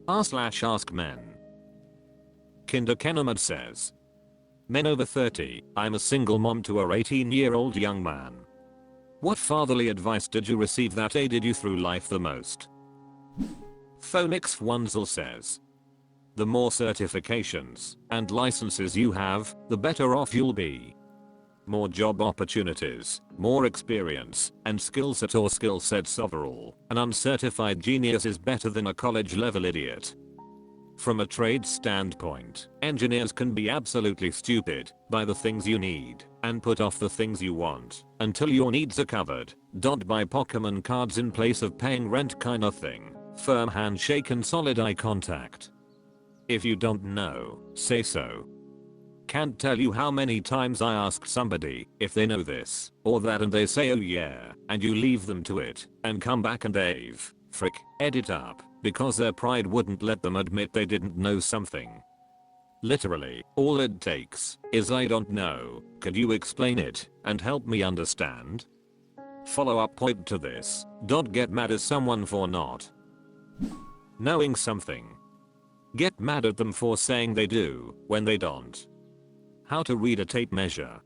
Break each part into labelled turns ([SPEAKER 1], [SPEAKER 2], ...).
[SPEAKER 1] r/AskMen. Kinderkenamad says. Men over 30, I'm a single mom to a 18-year-old young man. What fatherly advice did you receive that aided you through life the most? Phonix Funzel says. The more certifications and licenses you have, the better off you'll be. More job opportunities, more experience, and skill set or skill sets overall. An uncertified genius is better than a college level idiot. From a trade standpoint, engineers can be absolutely stupid. Buy the things you need and put off the things you want until your needs are covered. Don't buy Pokemon cards in place of paying rent kinda thing. Firm handshake and solid eye contact. If you don't know, say so. Can't tell you how many times I asked somebody if they know this or that and they say oh yeah, and you leave them to it and come back and edit up because their pride wouldn't let them admit they didn't know something. Literally, all it takes is I don't know, could you explain it and help me understand? Follow up point to this, don't get mad at someone for not knowing something. Get mad at them for saying they do when they don't. How to read a tape measure.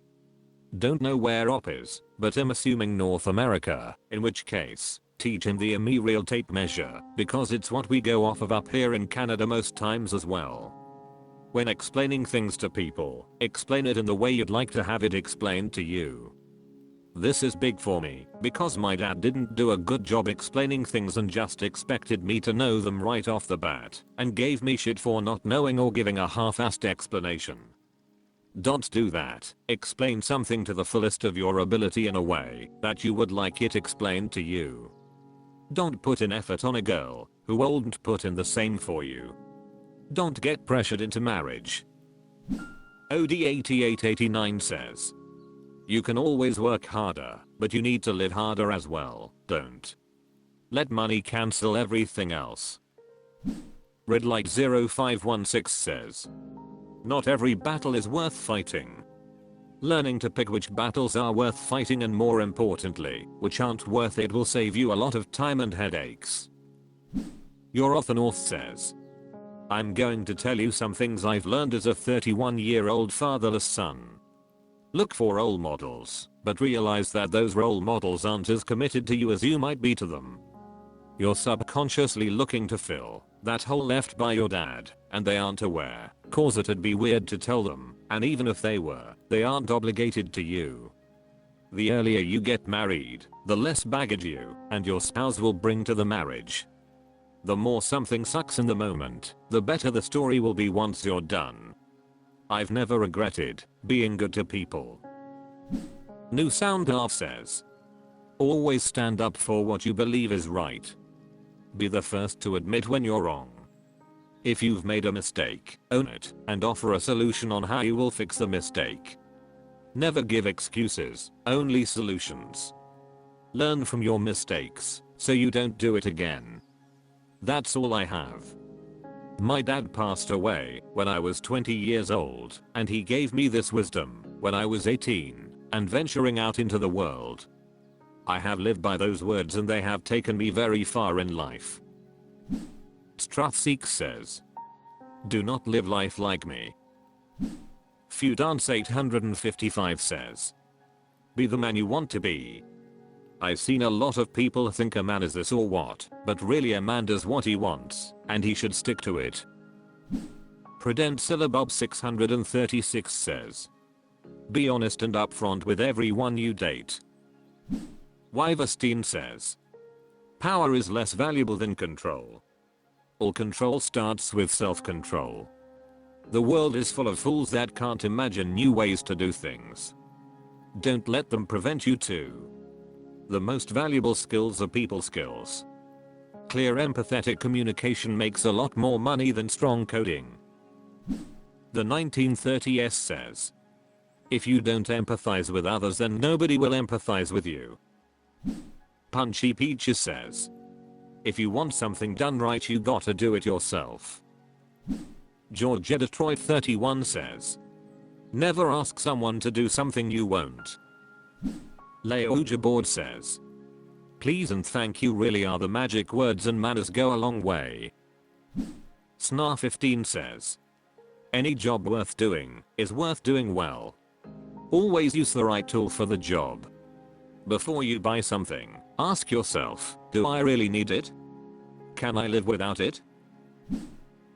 [SPEAKER 1] Don't know where op is, but I'm assuming North America, in which case, teach him the real tape measure because it's what we go off of up here in Canada most times as well. When explaining things to people, explain it in the way you'd like to have it explained to you. This is big for me because my dad didn't do a good job explaining things and just expected me to know them right off the bat and gave me shit for not knowing or giving a half-assed explanation. Don't do that. Explain something to the fullest of your ability in a way that you would like it explained to you. Don't put in effort on a girl who won't put in the same for you. Don't get pressured into marriage. OD8889 says. You can always work harder, but you need to live harder as well. Don't let money cancel everything else. Red Light 0516 says. Not every battle is worth fighting. Learning to pick which battles are worth fighting and more importantly, which aren't worth it will save you a lot of time and headaches. Your Author North says. I'm going to tell you some things I've learned as a 31-year-old fatherless son. Look for role models, but realize that those role models aren't as committed to you as you might be to them. You're subconsciously looking to fill that hole left by your dad, and they aren't aware, cause it'd be weird to tell them, and even if they were, they aren't obligated to you. The earlier you get married, the less baggage you and your spouse will bring to the marriage. The more something sucks in the moment, the better the story will be once you're done. I've never regretted being good to people. New Sound Half says. Always stand up for what you believe is right. Be the first to admit when you're wrong. If you've made a mistake, own it and offer a solution on how you will fix the mistake. Never give excuses, only solutions. Learn from your mistakes so you don't do it again. That's all I have. My dad passed away when I was 20 years old, and he gave me this wisdom when I was 18 and venturing out into the world. I have lived by those words and they have taken me very far in life. Strathseek says. Do not live life like me. Fudance 855 says. Be the man you want to be. I've seen a lot of people think a man is this or what, but really a man does what he wants, and he should stick to it. Prudent Syllabob 636 says. Be honest and upfront with everyone you date. Wyverstein says. Power is less valuable than control. All control starts with self-control. The world is full of fools that can't imagine new ways to do things. Don't let them prevent you too. The most valuable skills are people skills. Clear empathetic communication makes a lot more money than strong coding. The 1930s says. If you don't empathize with others then nobody will empathize with you. Punchy Peaches says. If you want something done right you gotta do it yourself. Georgia Detroit 31 says. Never ask someone to do something you won't. Leoja Board says. Please and thank you really are the magic words and manners go a long way. Snar15 says, any job worth doing is worth doing well. Always use the right tool for the job. Before you buy something, ask yourself, do I really need it? Can I live without it?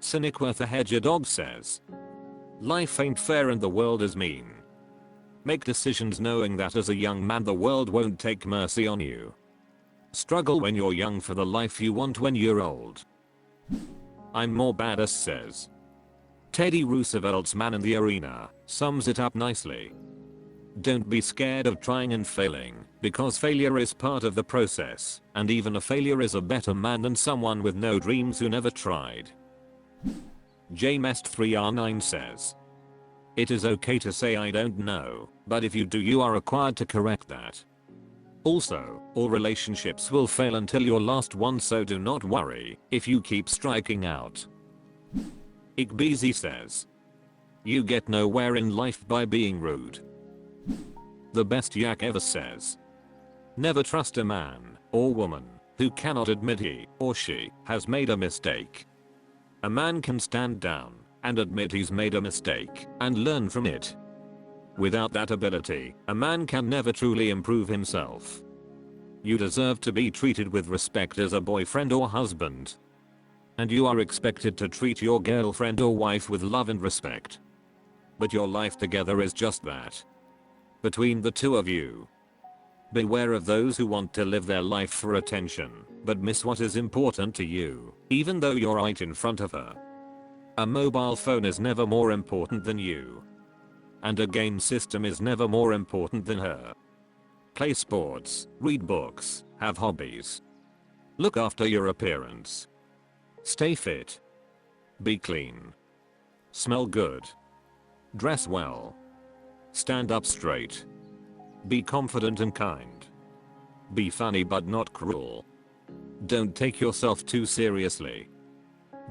[SPEAKER 1] Cynic Worth a Hedger Dog says, life ain't fair and the world is mean. Make decisions knowing that as a young man the world won't take mercy on you. Struggle when you're young for the life you want when you're old. I'm More Badass says, Teddy Roosevelt's Man in the Arena sums it up nicely. Don't be scared of trying and failing, because failure is part of the process, and even a failure is a better man than someone with no dreams who never tried. JMest3R9 says, it is okay to say I don't know, but if you do you are required to correct that. Also, all relationships will fail until your last one, so do not worry if you keep striking out. Igbeezy says, you get nowhere in life by being rude. The Best Yak Ever says, never trust a man or woman who cannot admit he or she has made a mistake. A man can stand down and admit he's made a mistake and learn from it. Without that ability, a man can never truly improve himself. You deserve to be treated with respect as a boyfriend or husband. And you are expected to treat your girlfriend or wife with love and respect. But your life together is just that. Between the two of you. Beware of those who want to live their life for attention, but miss what is important to you, even though you're right in front of her. A mobile phone is never more important than you. And a game system is never more important than her. Play sports, read books, have hobbies. Look after your appearance. Stay fit. Be clean. Smell good. Dress well. Stand up straight. Be confident and kind. Be funny but not cruel. Don't take yourself too seriously.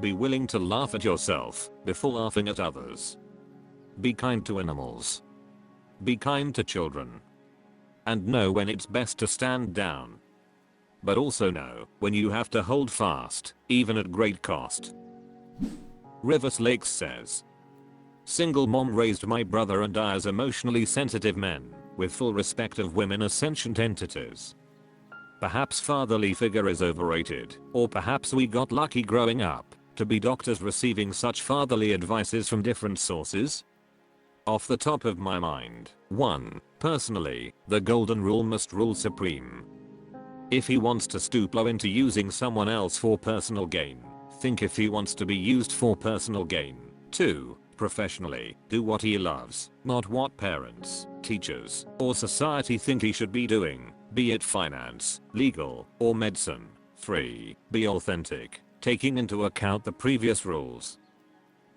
[SPEAKER 1] Be willing to laugh at yourself before laughing at others. Be kind to animals. Be kind to children. And know when it's best to stand down. But also know when you have to hold fast, even at great cost. Rivers Lakes says, single mom raised my brother and I as emotionally sensitive men, with full respect of women as sentient entities. Perhaps fatherly figure is overrated, or perhaps we got lucky growing up to be doctors receiving such fatherly advices from different sources. Off the top of my mind, 1. Personally, the golden rule must rule supreme. If he wants to stoop low into using someone else for personal gain, think if he wants to be used for personal gain. 2. Professionally, do what he loves, not what parents, teachers, or society think he should be doing, be it finance, legal, or medicine. 3. Be authentic, taking into account the previous rules.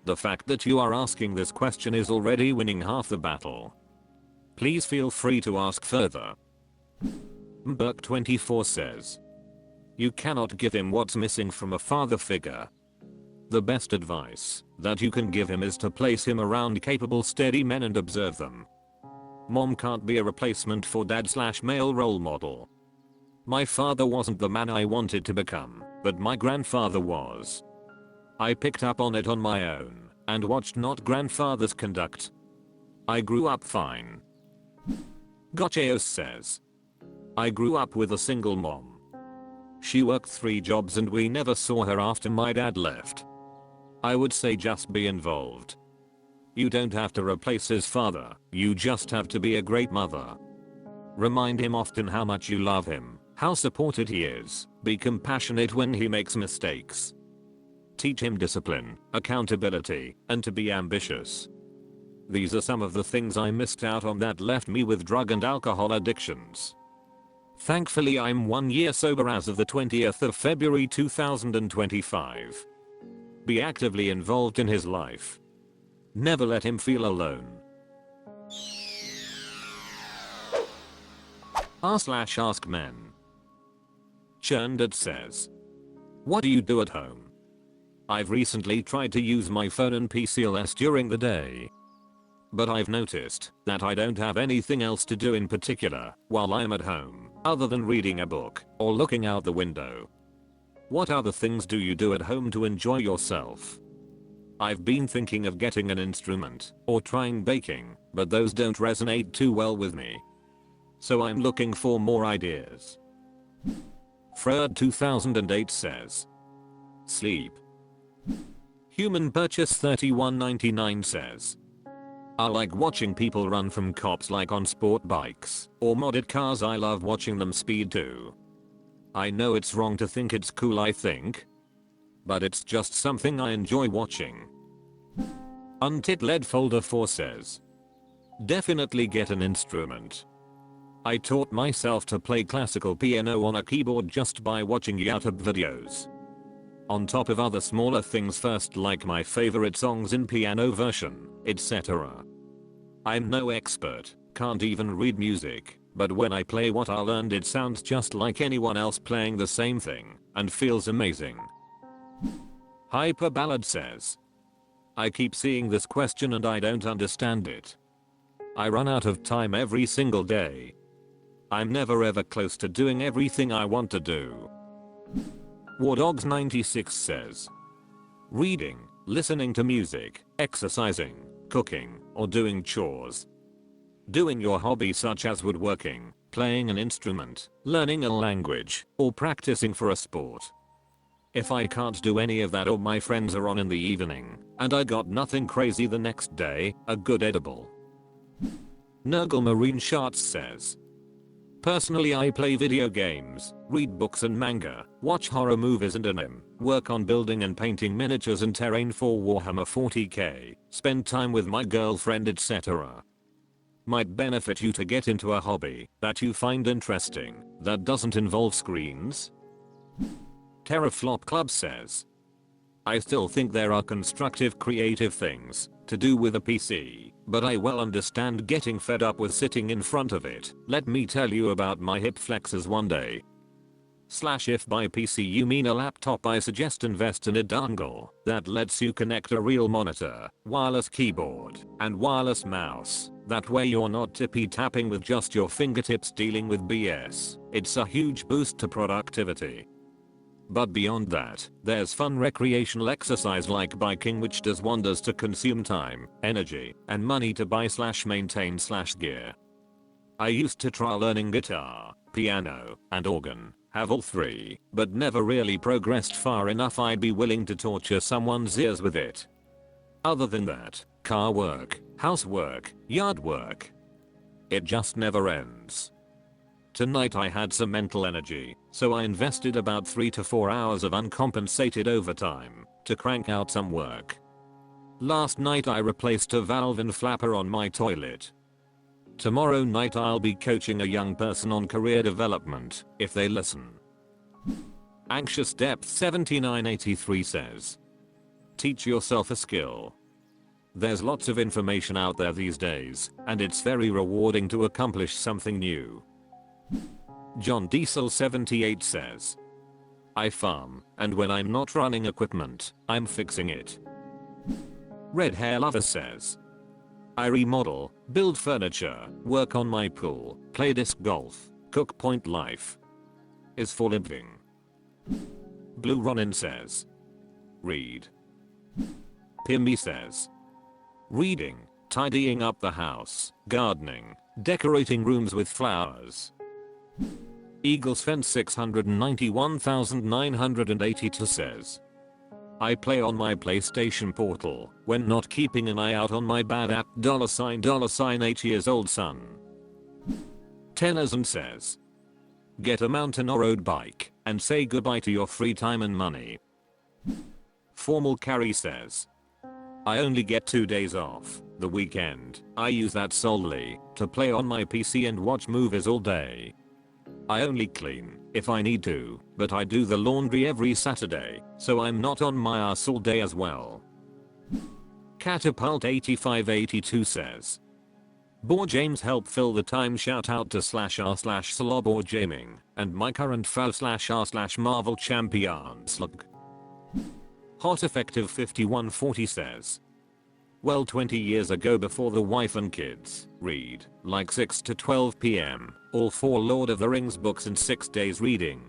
[SPEAKER 1] The fact that you are asking this question is already winning half the battle. Please feel free to ask further. Burke24 says, you cannot give him what's missing from a father figure. The best advice that you can give him is to place him around capable steady men and observe them. Mom can't be a replacement for dad/male role model. My father wasn't the man I wanted to become, but my grandfather was. I picked up on it on my own and watched not grandfathers conduct. I grew up fine. Gotchaos says, I grew up with a single mom. She worked 3 jobs and we never saw her after my dad left. I would say just be involved. You don't have to replace his father, you just have to be a great mother. Remind him often how much you love him, how supported he is, be compassionate when he makes mistakes. Teach him discipline, accountability, and to be ambitious. These are some of the things I missed out on that left me with drug and alcohol addictions. Thankfully I'm 1 year sober as of the 20th of February 2025. Be actively involved in his life. Never let him feel alone. r/AskMen. Churndad says, what do you do at home? I've recently tried to use my phone and PC less during the day. But I've noticed that I don't have anything else to do in particular while I'm at home, other than reading a book or looking out the window. What other things do you do at home to enjoy yourself? I've been thinking of getting an instrument or trying baking, but those don't resonate too well with me. So I'm looking for more ideas. Fred 2008 says, sleep. Human Purchase 3199 says, I like watching people run from cops like on sport bikes or modded cars. I love watching them speed too. I know it's wrong to think it's cool, I think, but it's just something I enjoy watching. Untitled Folder 4 says, definitely get an instrument. I taught myself to play classical piano on a keyboard just by watching YouTube videos. On top of other smaller things first, like my favorite songs in piano version, etc. I'm no expert, can't even read music, but when I play what I learned it sounds just like anyone else playing the same thing, and feels amazing. Hyper Ballad says, I keep seeing this question and I don't understand it. I run out of time every single day. I'm never ever close to doing everything I want to do. Wardogs96 says, reading, listening to music, exercising, cooking, or doing chores. Doing your hobby such as woodworking, playing an instrument, learning a language, or practicing for a sport. If I can't do any of that or my friends are on in the evening, and I got nothing crazy the next day, a good edible. Nurgle Marine Sharts says, personally I play video games, read books and manga, watch horror movies and anime, work on building and painting miniatures and terrain for Warhammer 40k, spend time with my girlfriend, etc. Might benefit you to get into a hobby that you find interesting that doesn't involve screens. Teraflop Club says, I still think there are constructive creative things to do with a PC, but I well understand getting fed up with sitting in front of it. Let me tell you about my hip flexors one day. / if by PC you mean a laptop, I suggest invest in a dongle that lets you connect a real monitor, wireless keyboard, and wireless mouse. That way you're not tippy tapping with just your fingertips dealing with BS. It's a huge boost to productivity. But beyond that, there's fun recreational exercise like biking, which does wonders to consume time, energy, and money to buy / maintain / gear. I used to try learning guitar, piano, and organ, have all three, but never really progressed far enough I'd be willing to torture someone's ears with it. Other than that, car work, housework, yard work. It just never ends. Tonight I had some mental energy, so I invested about 3 to 4 hours of uncompensated overtime to crank out some work. Last night I replaced a valve and flapper on my toilet. Tomorrow night I'll be coaching a young person on career development, if they listen. Anxious Depth 7983 says, teach yourself a skill. There's lots of information out there these days, and it's very rewarding to accomplish something new. John Diesel 78 says, I farm, and when I'm not running equipment, I'm fixing it. Red Hair Lover says, I remodel, build furniture, work on my pool, play disc golf, cook. Point life is for living. Blue Ronin says, read. Pimmy says, reading, tidying up the house, gardening, decorating rooms with flowers. Eagles Fence 691,982 says, I play on my PlayStation Portal when not keeping an eye out on my bad app $8 years old son. Tennyson says, get a mountain or road bike and say goodbye to your free time and money. Formal Carry says, I only get 2 days off the weekend. I use that solely to play on my PC and watch movies all day. I only clean if I need to, but I do the laundry every Saturday, so I'm not on my ass all day as well. Catapult 8582 says, Boar James help fill the time. Shout out to /r/slob or Jaming and my current foe /r/Marvel champion slug. Hot Effective 5140 says, well, 20 years ago before the wife and kids, read, like 6 to 12 p.m, all 4 Lord of the Rings books in 6 days reading.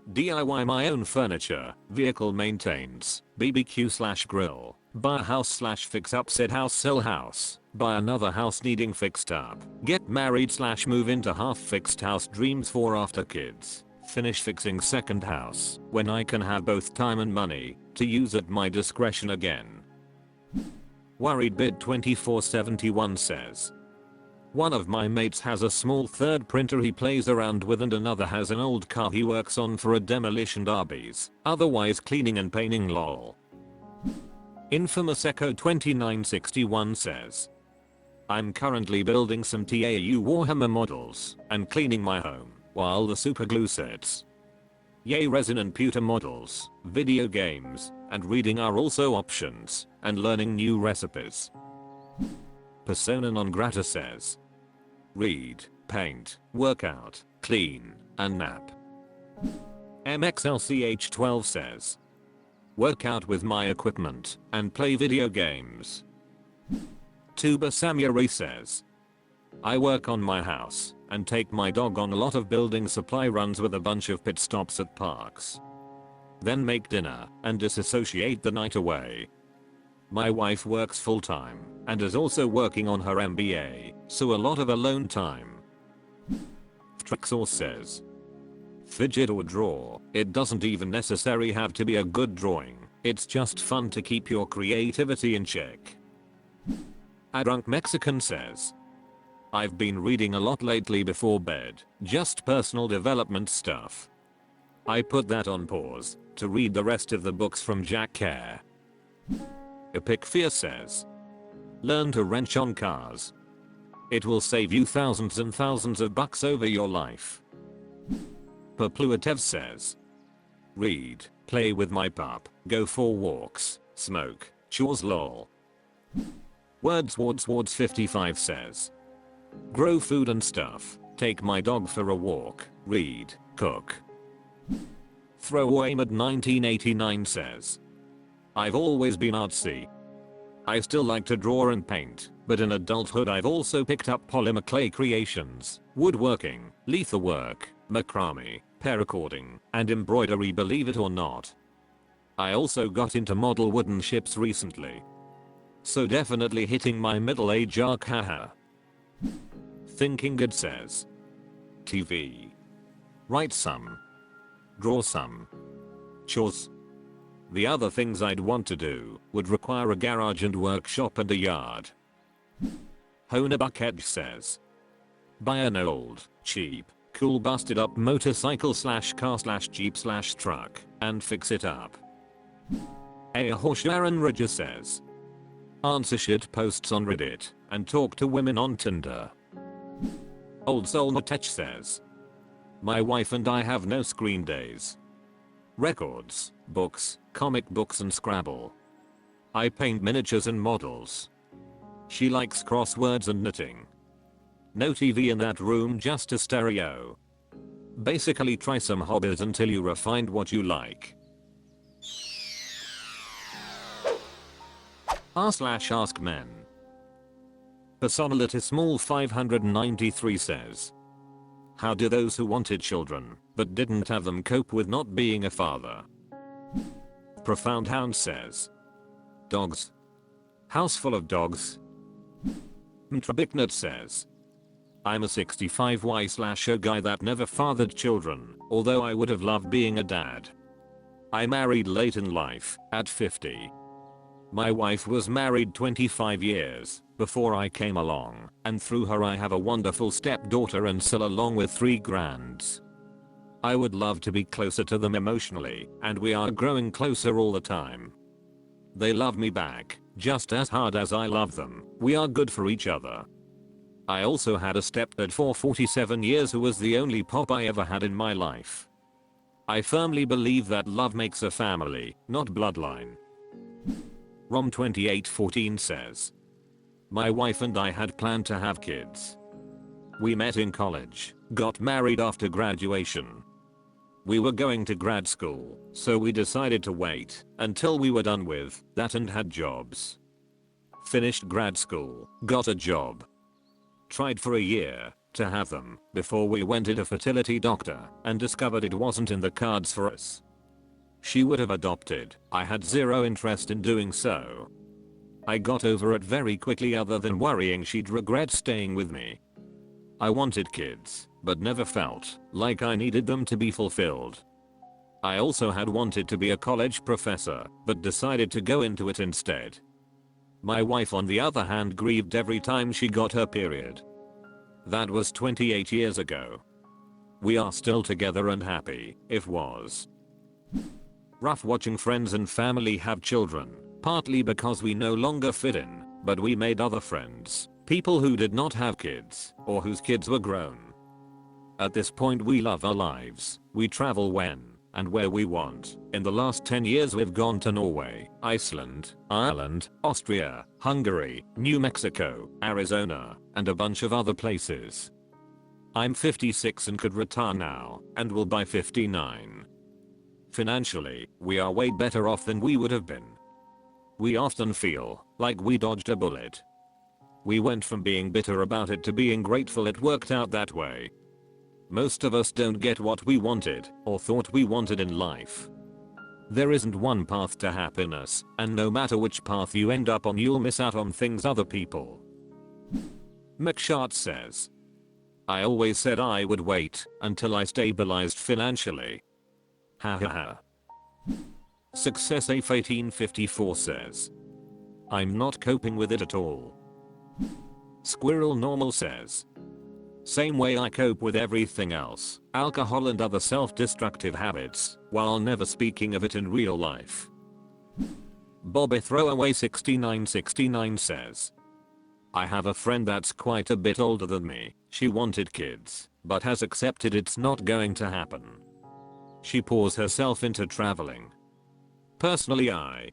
[SPEAKER 1] DIY my own furniture, vehicle maintains, BBQ/grill, buy a house/fix up said house, sell house, buy another house needing fixed up, get married/move into half fixed house, dreams for after kids, finish fixing second house when I can have both time and money to use at my discretion again. Worried Bid 2471 says, one of my mates has a small third printer he plays around with and another has an old car he works on for a demolition derbies, otherwise cleaning and painting lol. Infamous Echo 2961 says, I'm currently building some TAU Warhammer models and cleaning my home while the superglue sets. Yay, resin and pewter models, video games, and reading are also options, and learning new recipes. Persona non grata says, read, paint, work out, clean, and nap. MXLCH12 says, work out with my equipment and play video games. Tuba Samurai says, I work on my house and take my dog on a lot of building supply runs with a bunch of pit stops at parks. Then make dinner and disassociate the night away. My wife works full time and is also working on her MBA, so a lot of alone time. Trixor says, fidget or draw, it doesn't even necessarily have to be a good drawing, it's just fun to keep your creativity in check. A drunk Mexican says, I've been reading a lot lately before bed, just personal development stuff. I put that on pause to read the rest of the books from Jack Kerr. Epic Fear says, learn to wrench on cars. It will save you thousands and thousands of bucks over your life. Perpluatev says, read, play with my pup, go for walks, smoke, chores lol. Wordswords 55 says, grow food and stuff, take my dog for a walk, read, cook. Throwaway Mad 1989 says, I've always been artsy. I still like to draw and paint, but in adulthood I've also picked up polymer clay creations, woodworking, leather work, macrame, paracord and embroidery, believe it or not. I also got into model wooden ships recently. So definitely hitting my middle age arc, haha. Thinking Good says, TV. Write some. Draw some. Chores. The other things I'd want to do would require a garage and workshop and a yard. Honabuck says, buy an old, cheap, cool busted up motorcycle / car / jeep / truck and fix it up. Sharon Ridger says, answer shit posts on Reddit and talk to women on Tinder. Old Soul Notech says, my wife and I have no screen days. Records, books, comic books and Scrabble. I paint miniatures and models. She likes crosswords and knitting. No TV in that room, just a stereo. Basically try some hobbies until you refined what you like. r/AskMen. Personality Small 593 says, how do those who wanted children but didn't have them cope with not being a father? Profound Hound says, dogs. House full of dogs. Mtrabiknut says, I'm a 65Y/O guy that never fathered children, although I would have loved being a dad. I married late in life, at 50. My wife was married 25 years before I came along, and through her I have a wonderful stepdaughter and still along with 3 grands. I would love to be closer to them emotionally, and we are growing closer all the time. They love me back, just as hard as I love them. We are good for each other. I also had a stepdad for 47 years who was the only pop I ever had in my life. I firmly believe that love makes a family, not bloodline. Rom2814 says, my wife and I had planned to have kids. We met in college, got married after graduation. We were going to grad school, so we decided to wait until we were done with that and had jobs. Finished grad school, got a job. Tried for a year, to have them before we went to a fertility doctor and discovered it wasn't in the cards for us. She would have adopted. I had zero interest in doing so. I got over it very quickly other than worrying she'd regret staying with me. I wanted kids, but never felt like I needed them to be fulfilled. I also had wanted to be a college professor, but decided to go into it instead. My wife on the other hand grieved every time she got her period. That was 28 years ago. We are still together and happy, if was. Rough watching friends and family have children, partly because we no longer fit in, but we made other friends, people who did not have kids, or whose kids were grown. At this point we love our lives, we travel when and where we want. In the last 10 years we've gone to Norway, Iceland, Ireland, Austria, Hungary, New Mexico, Arizona, and a bunch of other places. I'm 56 and could retire now, and will by 59. Financially, we are way better off than we would have been. We often feel like we dodged a bullet. We went from being bitter about it to being grateful it worked out that way. Most of us don't get what we wanted or thought we wanted in life. There isn't one path to happiness, and no matter which path you end up on you'll miss out on things other people. McShart says, I always said I would wait until I stabilized financially. Ha ha ha. Success Afe 1854 says, I'm not coping with it at all. Squirrel Normal says, same way I cope with everything else, alcohol and other self-destructive habits, while never speaking of it in real life. Bobby Throwaway 6969 says, I have a friend that's quite a bit older than me. She wanted kids, but has accepted it's not going to happen. She pours herself into traveling. Personally I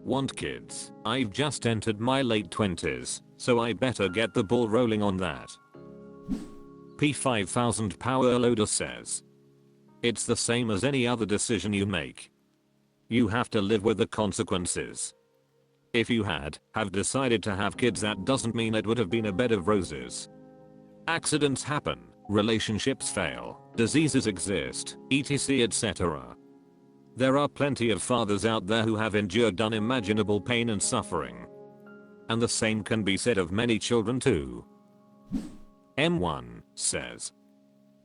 [SPEAKER 1] want kids. I've just entered my late 20s, so I better get the ball rolling on that. P5000 Power Loader says, it's the same as any other decision you make. You have to live with the consequences. If you have decided to have kids, that doesn't mean it would have been a bed of roses. Accidents happen, relationships fail, diseases exist, etc etc. There are plenty of fathers out there who have endured unimaginable pain and suffering. And the same can be said of many children too. M1 says,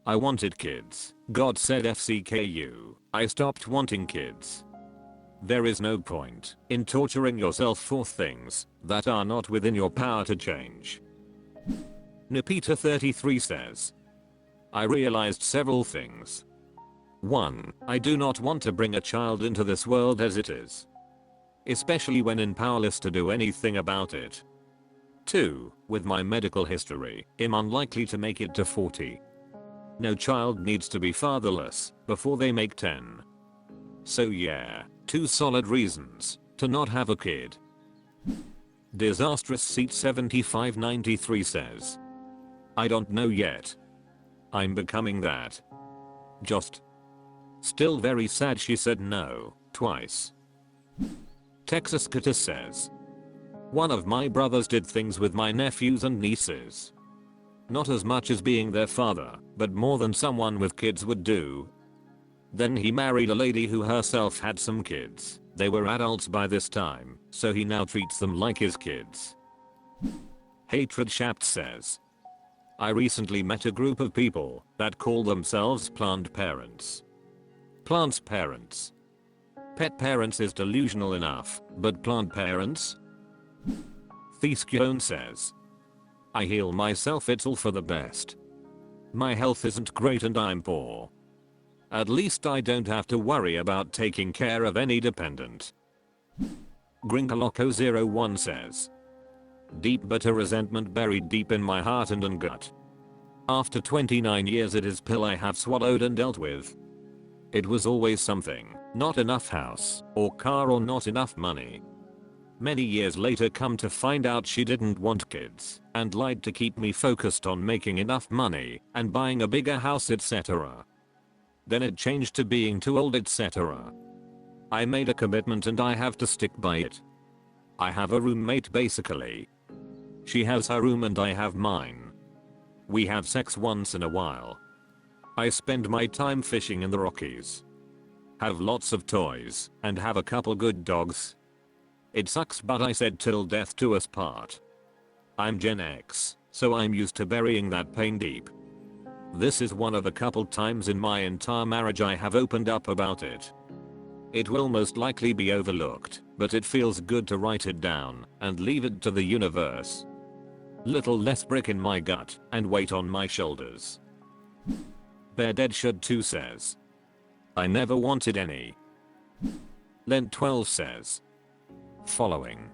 [SPEAKER 1] I wanted kids. God said FCKU. I stopped wanting kids. There is no point in torturing yourself for things that are not within your power to change. Nipita 33 says, I realized several things. 1. I do not want to bring a child into this world as it is, especially when powerless to do anything about it. 2. With my medical history, I'm unlikely to make it to 40. No child needs to be fatherless before they make 10. So yeah, 2 solid reasons to not have a kid. Disastrous Seat 7593 says, I don't know yet. I'm becoming that. Just. Still very sad she said no, twice. Texas Cutter says, one of my brothers did things with my nephews and nieces. Not as much as being their father, but more than someone with kids would do. Then he married a lady who herself had some kids. They were adults by this time, so he now treats them like his kids. Hatred Shaft says, I recently met a group of people that call themselves plant parents. Plants parents. Pet parents is delusional enough, but plant parents? Theskione says, I heal myself, it's all for the best. My health isn't great and I'm poor. At least I don't have to worry about taking care of any dependent. Gringaloco01 says, deep bitter resentment buried deep in my heart and gut. After 29 years it is pill I have swallowed and dealt with. It was always something, not enough house or car or not enough money. Many years later come to find out she didn't want kids and lied to keep me focused on making enough money and buying a bigger house etc. Then it changed to being too old etc. I made a commitment and I have to stick by it. I have a roommate basically. She has her room and I have mine. We have sex once in a while. I spend my time fishing in the Rockies. Have lots of toys and have a couple good dogs. It sucks, but I said till death do us part. I'm Gen X, so I'm used to burying that pain deep. This is one of a couple times in my entire marriage I have opened up about it. It will most likely be overlooked, but it feels good to write it down and leave it to the universe. Little less brick in my gut and weight on my shoulders. Bear Dead Should Too says, I never wanted any. Lent 12 says, following.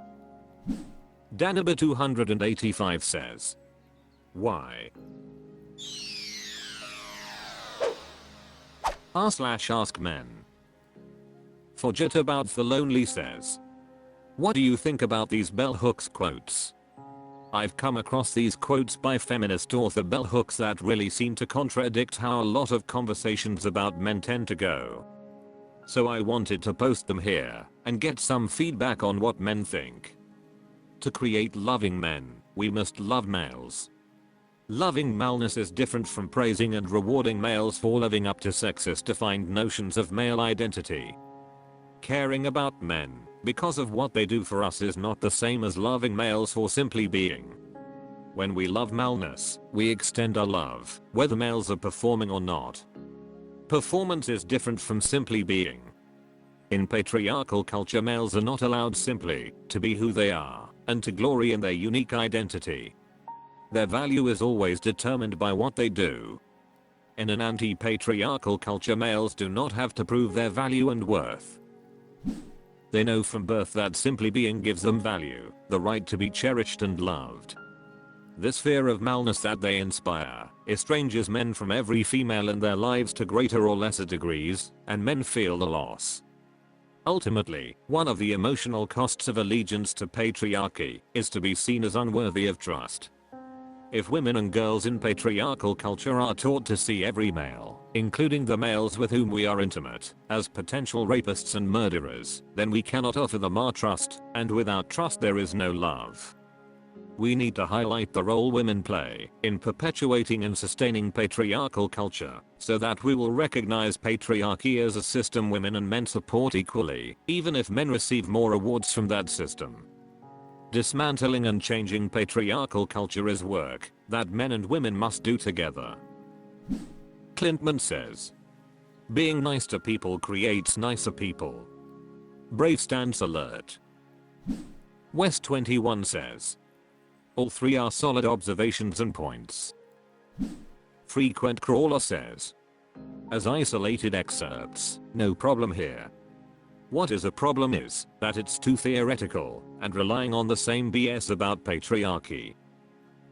[SPEAKER 1] Danaba 285 says, why? r/AskMen. Forget About the Lonely says, what do you think about these bell hooks quotes? I've come across these quotes by feminist author bell hooks that really seem to contradict how a lot of conversations about men tend to go. So I wanted to post them here and get some feedback on what men think. To create loving men, we must love males. Loving maleness is different from praising and rewarding males for living up to sexist defined notions of male identity. Caring about men because of what they do for us is not the same as loving males for simply being. When we love maleness, we extend our love, whether males are performing or not. Performance is different from simply being. In patriarchal culture, males are not allowed simply to be who they are and to glory in their unique identity. Their value is always determined by what they do. In an anti-patriarchal culture, males do not have to prove their value and worth. They know from birth that simply being gives them value, the right to be cherished and loved. This fear of maleness that they inspire estranges men from every female in their lives to greater or lesser degrees, and men feel the loss. Ultimately, one of the emotional costs of allegiance to patriarchy is to be seen as unworthy of trust. If women and girls in patriarchal culture are taught to see every male, including the males with whom we are intimate, as potential rapists and murderers, then we cannot offer them our trust, and without trust there is no love. We need to highlight the role women play in perpetuating and sustaining patriarchal culture, so that we will recognize patriarchy as a system women and men support equally, even if men receive more awards from that system. Dismantling and changing patriarchal culture is work that men and women must do together. Clintman says, being nice to people creates nicer people. Brave stance alert. West 21 says, all three are solid observations and points. Frequent Crawler says, as isolated excerpts, no problem here. What is a problem is that it's too theoretical and relying on the same BS about patriarchy.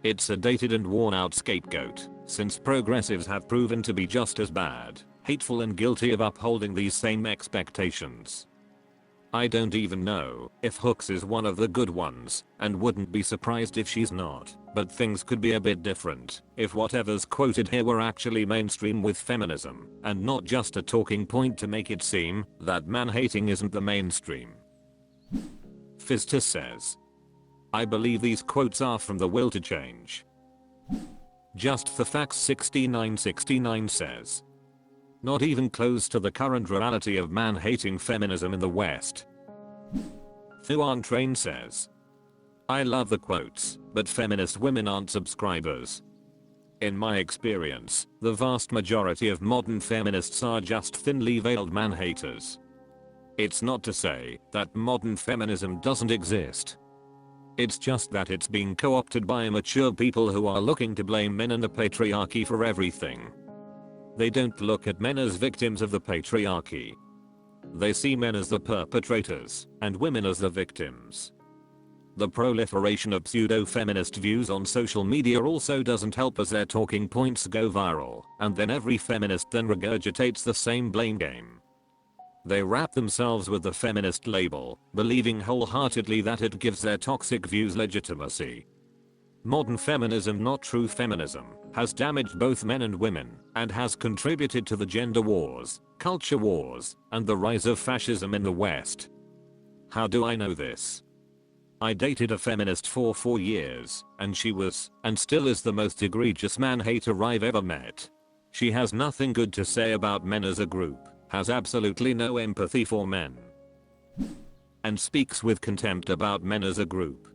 [SPEAKER 1] It's a dated and worn out scapegoat, since progressives have proven to be just as bad, hateful and guilty of upholding these same expectations. I don't even know if Hooks is one of the good ones, and wouldn't be surprised if she's not, but things could be a bit different if whatever's quoted here were actually mainstream with feminism, and not just a talking point to make it seem that man-hating isn't the mainstream. Fistus says, I believe these quotes are from The Will to Change. Just the Facts 6969 says, not even close to the current reality of man-hating feminism in the West. Thuan Train says, I love the quotes, but feminist women aren't subscribers. In my experience, the vast majority of modern feminists are just thinly veiled man-haters. It's not to say that modern feminism doesn't exist. It's just that it's being co-opted by immature people who are looking to blame men and the patriarchy for everything. They don't look at men as victims of the patriarchy. They see men as the perpetrators and women as the victims. The proliferation of pseudo-feminist views on social media also doesn't help as their talking points go viral, and then every feminist then regurgitates the same blame game. They wrap themselves with the feminist label, believing wholeheartedly that it gives their toxic views legitimacy. Modern feminism, not true feminism, has damaged both men and women, and has contributed to the gender wars, culture wars, and the rise of fascism in the West. How do I know this? I dated a feminist for 4 years, and she was, and still is, the most egregious man-hater I've ever met. She has nothing good to say about men as a group, has absolutely no empathy for men, and speaks with contempt about men as a group.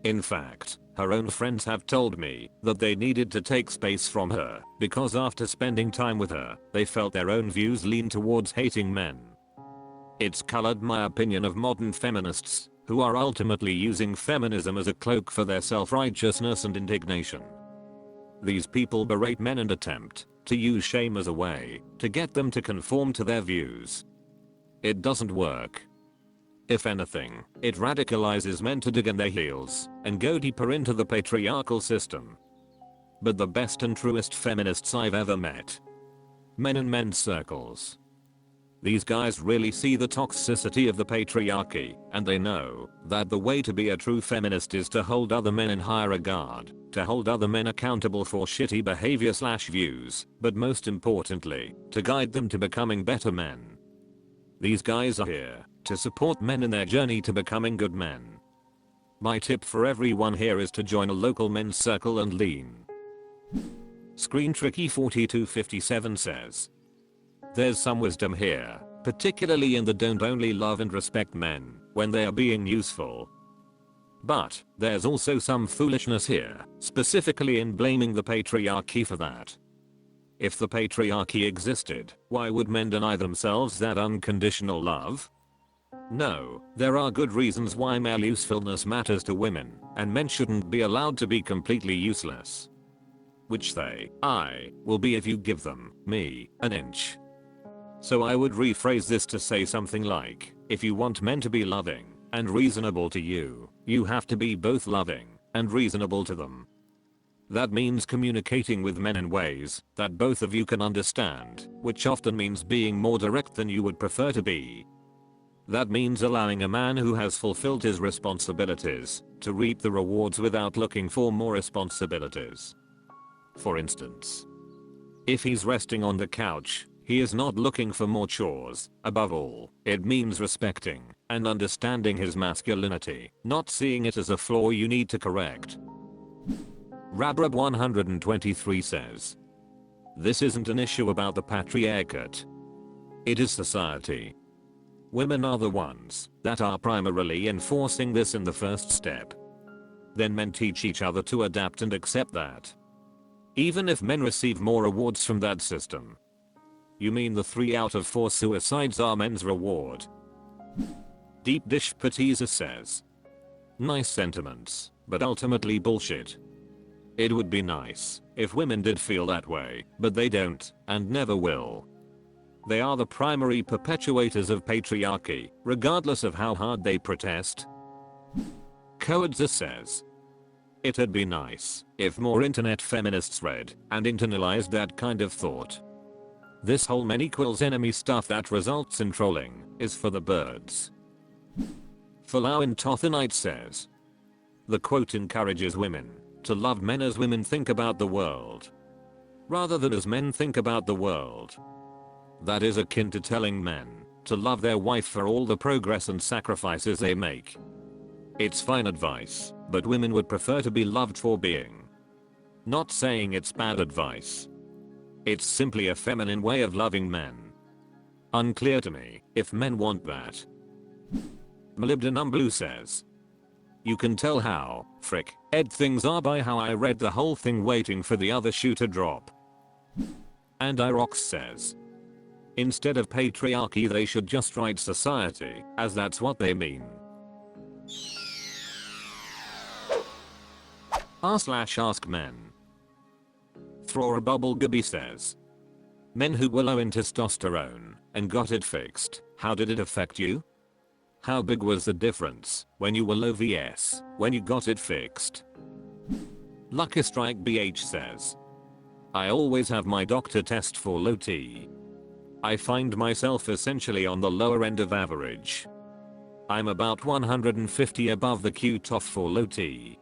[SPEAKER 1] In fact, her own friends have told me that they needed to take space from her because after spending time with her, they felt their own views lean towards hating men. It's colored my opinion of modern feminists, who are ultimately using feminism as a cloak for their self-righteousness and indignation. These people berate men and attempt to use shame as a way to get them to conform to their views. It doesn't work. If anything, it radicalizes men to dig in their heels and go deeper into the patriarchal system. But the best and truest feminists I've ever met. Men in men's circles. These guys really see the toxicity of the patriarchy, and they know that the way to be a true feminist is to hold other men in high regard, to hold other men accountable for shitty behavior/views, but most importantly, to guide them to becoming better men. These guys are here to support men in their journey to becoming good men. My tip for everyone here is to join a local men's circle and lean. Screen Tricky 4257 says, "There's some wisdom here, particularly in the don't only love and respect men when they are being useful. But there's also some foolishness here, specifically in blaming the patriarchy for that. If the patriarchy existed, why would men deny themselves that unconditional love? No, there are good reasons why male usefulness matters to women, and men shouldn't be allowed to be completely useless. Which I will be if you give them, me, an inch. So I would rephrase this to say something like, if you want men to be loving and reasonable to you, you have to be both loving and reasonable to them. That means communicating with men in ways that both of you can understand, which often means being more direct than you would prefer to be. That means allowing a man who has fulfilled his responsibilities to reap the rewards without looking for more responsibilities. For instance, if he's resting on the couch, he is not looking for more chores. Above all, it means respecting and understanding his masculinity, not seeing it as a flaw you need to correct." Rabrab 123 says, "This isn't an issue about the patriarchate. It is society. Women are the ones that are primarily enforcing this in the first step. Then men teach each other to adapt and accept that. Even if men receive more rewards from that system." You mean the 3 out of 4 suicides are men's reward? Deep Dish Patiza says, "Nice sentiments, but ultimately bullshit. It would be nice if women did feel that way, but they don't, and never will. They are the primary perpetuators of patriarchy, regardless of how hard they protest." Coadza says, "It'd be nice if more internet feminists read and internalized that kind of thought. This whole men equals enemy stuff that results in trolling is for the birds." Falawin Tothanite says, "The quote encourages women to love men as women think about the world, rather than as men think about the world. That is akin to telling men to love their wife for all the progress and sacrifices they make. It's fine advice, but women would prefer to be loved for being. Not saying it's bad advice. It's simply a feminine way of loving men. Unclear to me if men want that." Molybdenum Blue says, "You can tell how, frick, ed things are by how I read the whole thing waiting for the other shoe to drop." And Irox says, "Instead of patriarchy they should just write society, as that's what they mean." r/AskMen. Thrower Bubble Gubby says, "Men who were low in testosterone and got it fixed, how did it affect you? How big was the difference when you were low vs when you got it fixed?" Lucky Strike BH says, "I always have my doctor test for low T. I find myself essentially on the lower end of average. I'm about 150 above the cutoff for low T.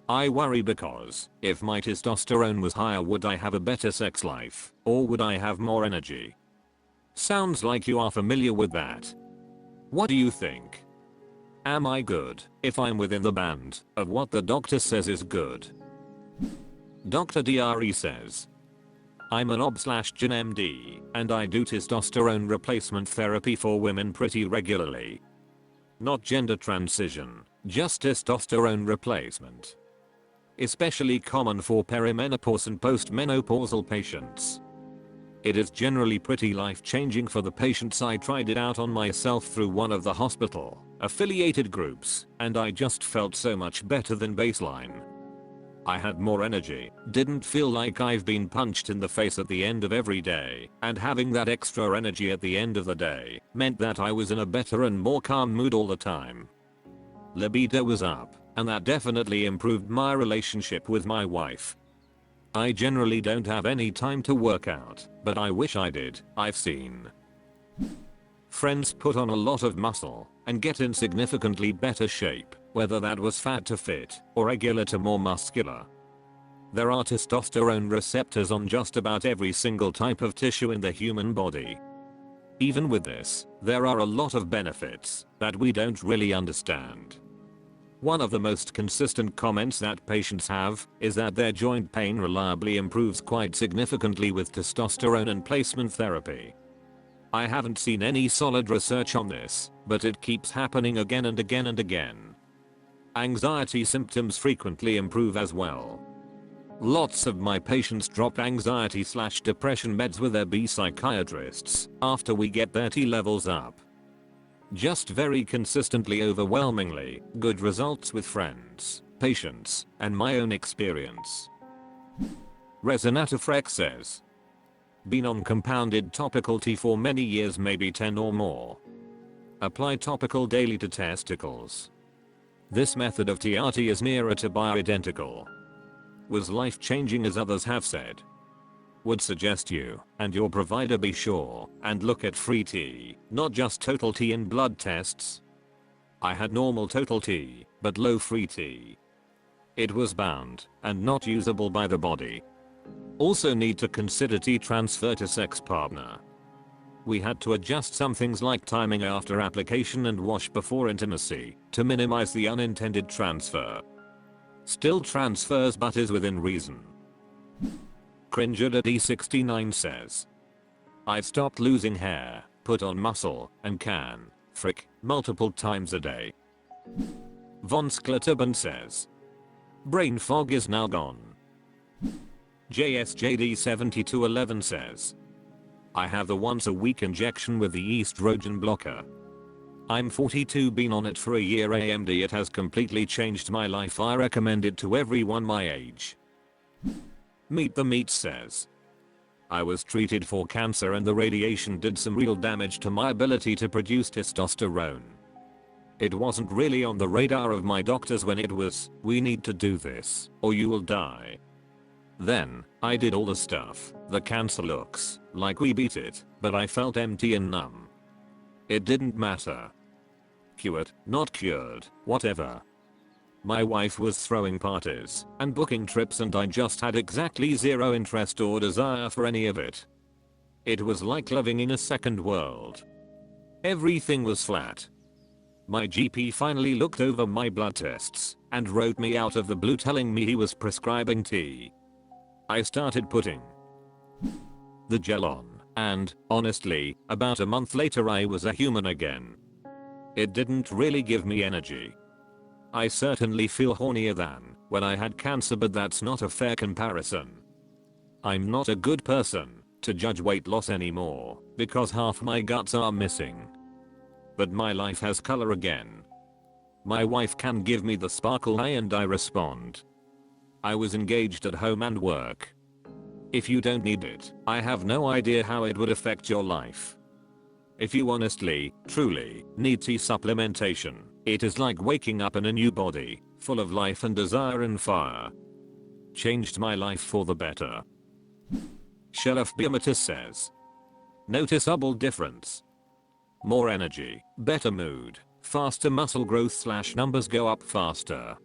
[SPEAKER 1] I worry because if my testosterone was higher, would I have a better sex life, or would I have more energy? Sounds like you are familiar with that. What do you think? Am I good if I'm within the band of what the doctor says is good? Dr. DRE says, I'm an OB/Gen MD, and I do testosterone replacement therapy for women pretty regularly. Not gender transition, just testosterone replacement. Especially common for perimenopause and postmenopausal patients. It is generally pretty life-changing for the patients. I tried it out on myself through one of the hospital affiliated groups, and I just felt so much better than baseline. I had more energy, didn't feel like I've been punched in the face at the end of every day, and having that extra energy at the end of the day meant that I was in a better and more calm mood all the time. Libido was up, and that definitely improved my relationship with my wife. I generally don't have any time to work out, but I wish I did. I've seen friends put on a lot of muscle and get in significantly better shape, whether that was fat to fit or regular to more muscular. There are testosterone receptors on just about every single type of tissue in the human body. Even with this, there are a lot of benefits that we don't really understand. One of the most consistent comments that patients have is that their joint pain reliably improves quite significantly with testosterone and placement therapy. I haven't seen any solid research on this, but it keeps happening again and again and again. Anxiety symptoms frequently improve as well. Lots of my patients drop anxiety/depression meds with their B psychiatrists after we get their T levels up. Just very consistently, overwhelmingly good results with friends, patients, and my own experience. Resonatifrex says, been on compounded topical T for many years, maybe 10 or more. Apply topical daily to testicles. This method of TRT is nearer to bioidentical. Was life-changing as others have said. Would suggest you and your provider be sure and look at free T, not just total T in blood tests. I had normal total T, but low free T. It was bound and not usable by the body. Also need to consider T transfer to sex partner. We had to adjust some things like timing after application and wash before intimacy to minimize the unintended transfer. Still transfers but is within reason. Cringer D69 says, I've stopped losing hair, put on muscle, and can frick multiple times a day. Von Skletterban says, brain fog is now gone. JSJD7211 says, I have the once a week injection with the estrogen blocker. I'm 42, been on it for a year AMD. It has completely changed my life. I recommend it to everyone my age. Meet the Meat says, I was treated for cancer and the radiation did some real damage to my ability to produce testosterone. It wasn't really on the radar of my doctors when it was, we need to do this or you will die. Then, I did all the stuff. The cancer looks like we beat it, but I felt empty and numb. It didn't matter. Cured, not cured, whatever. My wife was throwing parties and booking trips and I just had exactly zero interest or desire for any of it. It was like living in a second world. Everything was flat. My GP finally looked over my blood tests and wrote me out of the blue telling me he was prescribing tea. I started putting the gel on, and, honestly, about a month later I was a human again. It didn't really give me energy. I certainly feel hornier than when I had cancer, but that's not a fair comparison. I'm not a good person to judge weight loss anymore because half my guts are missing. But my life has color again. My wife can give me the sparkle eye and I respond. I was engaged at home and work. If you don't need it, I have no idea how it would affect your life. If you honestly, truly, need T supplementation, it is like waking up in a new body, full of life and desire and fire. Changed my life for the better. Shelf Biometis says, noticeable difference. More energy, better mood, faster muscle growth / numbers go up faster.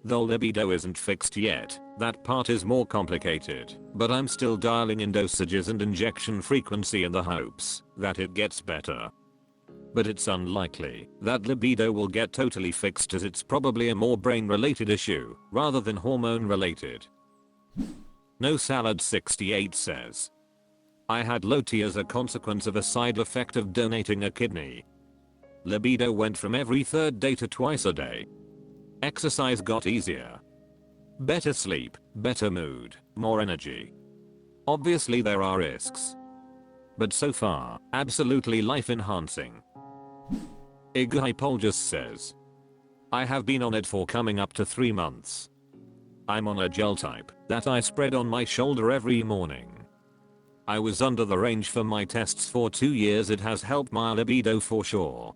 [SPEAKER 1] Though libido isn't fixed yet, that part is more complicated, but I'm still dialing in dosages and injection frequency in the hopes that it gets better. but it's unlikely that libido will get totally fixed, as it's probably a more brain related issue rather than hormone related. No Salad 68 says, I had low T as a consequence of a side effect of donating a kidney. Libido went from every third day to twice a day. Exercise got easier. Better sleep, better mood, more energy. Obviously there are risks, but so far, absolutely life enhancing. Ighypolgus says, I have been on it for coming up to 3 months. I'm on a gel type that I spread on my shoulder every morning. I was under the range for my tests for 2 years. It has helped my libido for sure.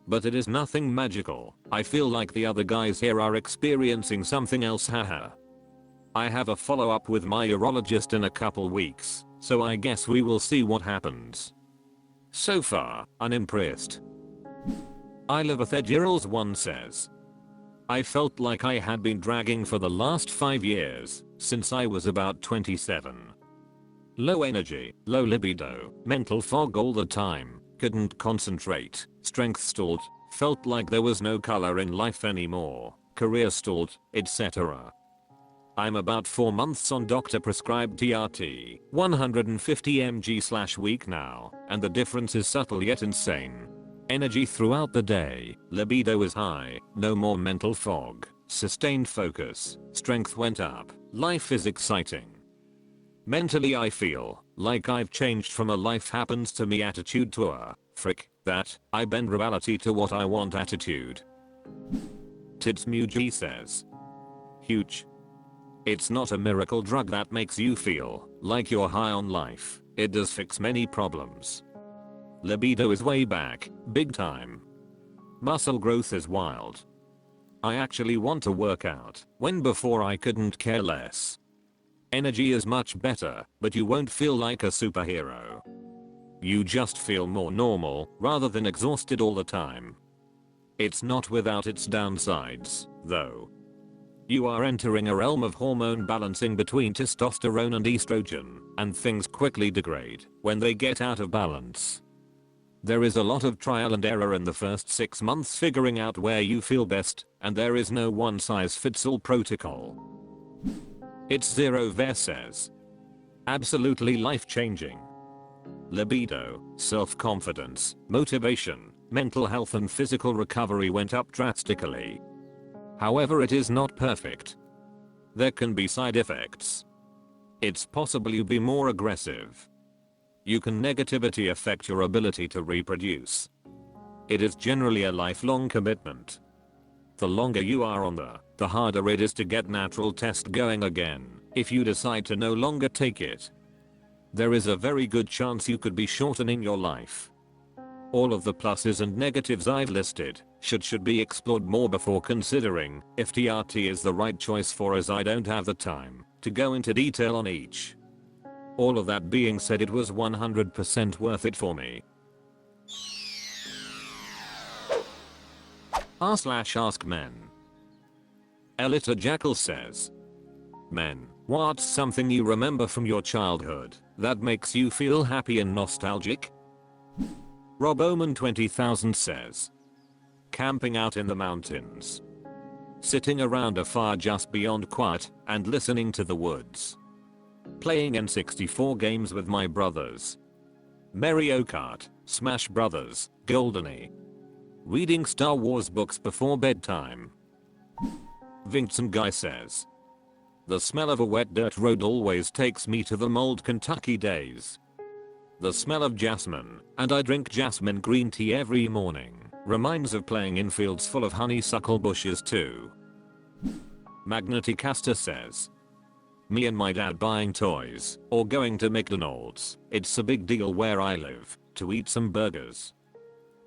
[SPEAKER 1] But it is nothing magical. I feel like the other guys here are experiencing something else, haha. I have a follow-up with my urologist in a couple weeks, so I guess we will see what happens. So far, unimpressed. I live with Edgerals 1 says, I felt like I had been dragging for the last 5 years, since I was about 27. Low energy, low libido, mental fog all the time, couldn't concentrate, strength stalled, felt like there was no color in life anymore, career stalled, etc. I'm about 4 months on doctor prescribed TRT, 150 mg/week now, and the difference is subtle yet insane. Energy throughout the day, libido is high, no more mental fog, sustained focus, strength went up, life is exciting. Mentally I feel like I've changed from a life happens to me attitude to a frick that I bend reality to what I want attitude. Titsmuji says, huge. It's not a miracle drug that makes you feel like you're high on life. It does fix many problems. Libido is way back, big time. Muscle growth is wild. I actually want to work out, when before I couldn't care less. Energy is much better, but you won't feel like a superhero. You just feel more normal, rather than exhausted all the time. It's not without its downsides, though. You are entering a realm of hormone balancing between testosterone and estrogen, and things quickly degrade when they get out of balance. There is a lot of trial and error in the first 6 months figuring out where you feel best, and there is no one-size-fits-all protocol. It's Zero Ver says, absolutely life-changing. Libido, self-confidence, motivation, mental health and physical recovery went up drastically. However, it is not perfect. There can be side effects. It's possible you be more aggressive. You can negativity affect your ability to reproduce. It is generally a lifelong commitment. The longer you are on the harder it is to get natural test going again, if you decide to no longer take it. There is a very good chance you could be shortening your life. All of the pluses and negatives I've listed should be explored more before considering if TRT is the right choice for us. I don't have the time to go into detail on each. All of that being said, it was 100% worth it for me. r/AskMen. Elita Jackal says, Men, what's something you remember from your childhood that makes you feel happy and nostalgic? Rob Oman 20,000 says, camping out in the mountains. Sitting around a fire just beyond quiet and listening to the woods. Playing N64 games with my brothers. Mario Kart, Smash Brothers, GoldenEye. Reading Star Wars books before bedtime. Vincent Guy says, the smell of a wet dirt road always takes me to the Mold Kentucky days. The smell of jasmine, and I drink jasmine green tea every morning, reminds of playing in fields full of honeysuckle bushes too. Magneticaster says, me and my dad buying toys, or going to McDonald's. It's a big deal where I live, to eat some burgers.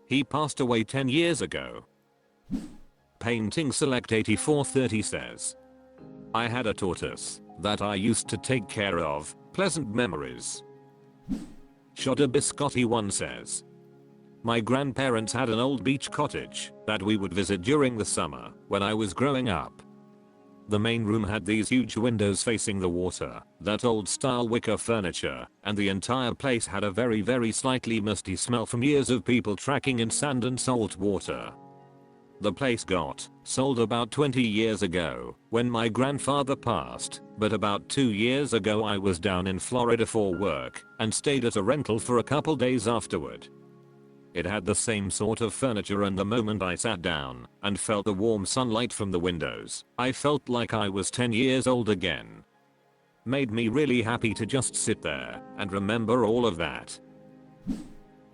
[SPEAKER 1] He passed away 10 years ago. Painting Select 8430 says, I had a tortoise that I used to take care of, pleasant memories. Shota Biscotti 1 says, my grandparents had an old beach cottage that we would visit during the summer when I was growing up. The main room had these huge windows facing the water, that old style wicker furniture, and the entire place had a very slightly musty smell from years of people tracking in sand and salt water. The place got sold about 20 years ago when my grandfather passed, but about 2 years ago I was down in Florida for work and stayed at a rental for a couple days afterward. It had the same sort of furniture, and the moment I sat down and felt the warm sunlight from the windows, I felt like I was 10 years old again. Made me really happy to just sit there and remember all of that.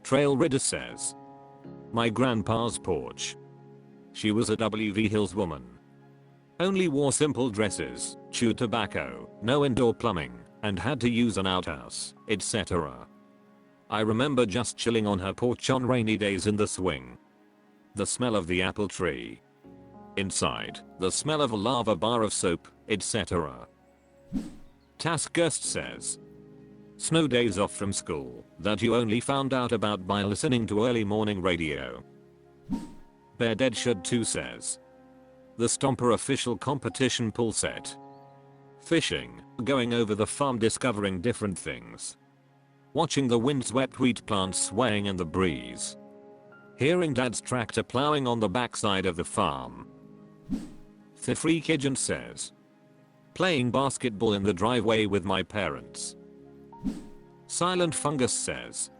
[SPEAKER 1] Trail Ridder says, my grandpa's porch. She was a WV Hills woman. Only wore simple dresses, chewed tobacco, no indoor plumbing, and had to use an outhouse, etc. I remember just chilling on her porch on rainy days in the swing. The smell of the apple tree. Inside, the smell of a lava bar of soap, etc. Taskgust says, snow days off from school that you only found out about by listening to early morning radio. Bear Dead Should Too says, the Stomper official competition pool set. Fishing, going over the farm discovering different things. Watching the windswept wheat plants swaying in the breeze. Hearing dad's tractor plowing on the backside of the farm. The Freak Agent says, playing basketball in the driveway with my parents. Silent Fungus says,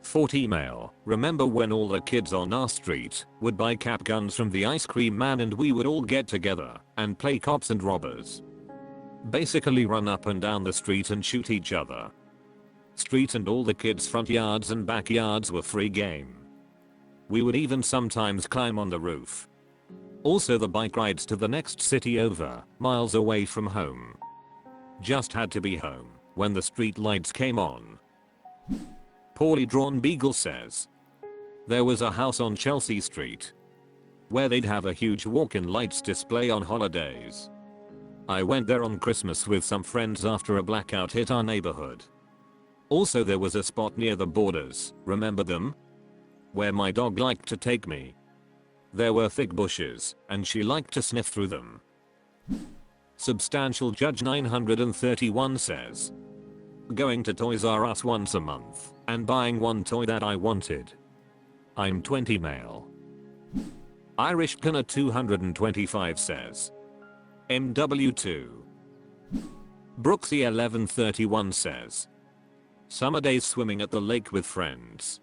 [SPEAKER 1] 40 male, remember when all the kids on our street would buy cap guns from the ice cream man and we would all get together and play cops and robbers. Basically run up and down the street and shoot each other. Street and all the kids' front yards and backyards were free game. We would even sometimes climb on the roof. Also the bike rides to the next city over, miles away from home. Just had to be home when the street lights came on. Poorly Drawn Beagle says, there was a house on Chelsea Street where they'd have a huge walk-in lights display on holidays. I went there on Christmas with some friends after a blackout hit our neighborhood. Also there was a spot near the borders, remember them? Where my dog liked to take me. There were thick bushes, and she liked to sniff through them. Substantial Judge 931 says, going to Toys R Us once a month and buying one toy that I wanted. I'm 20 male. Irish Pinner 225 says, MW2. Brooksy 1131 says, summer days swimming at the lake with friends.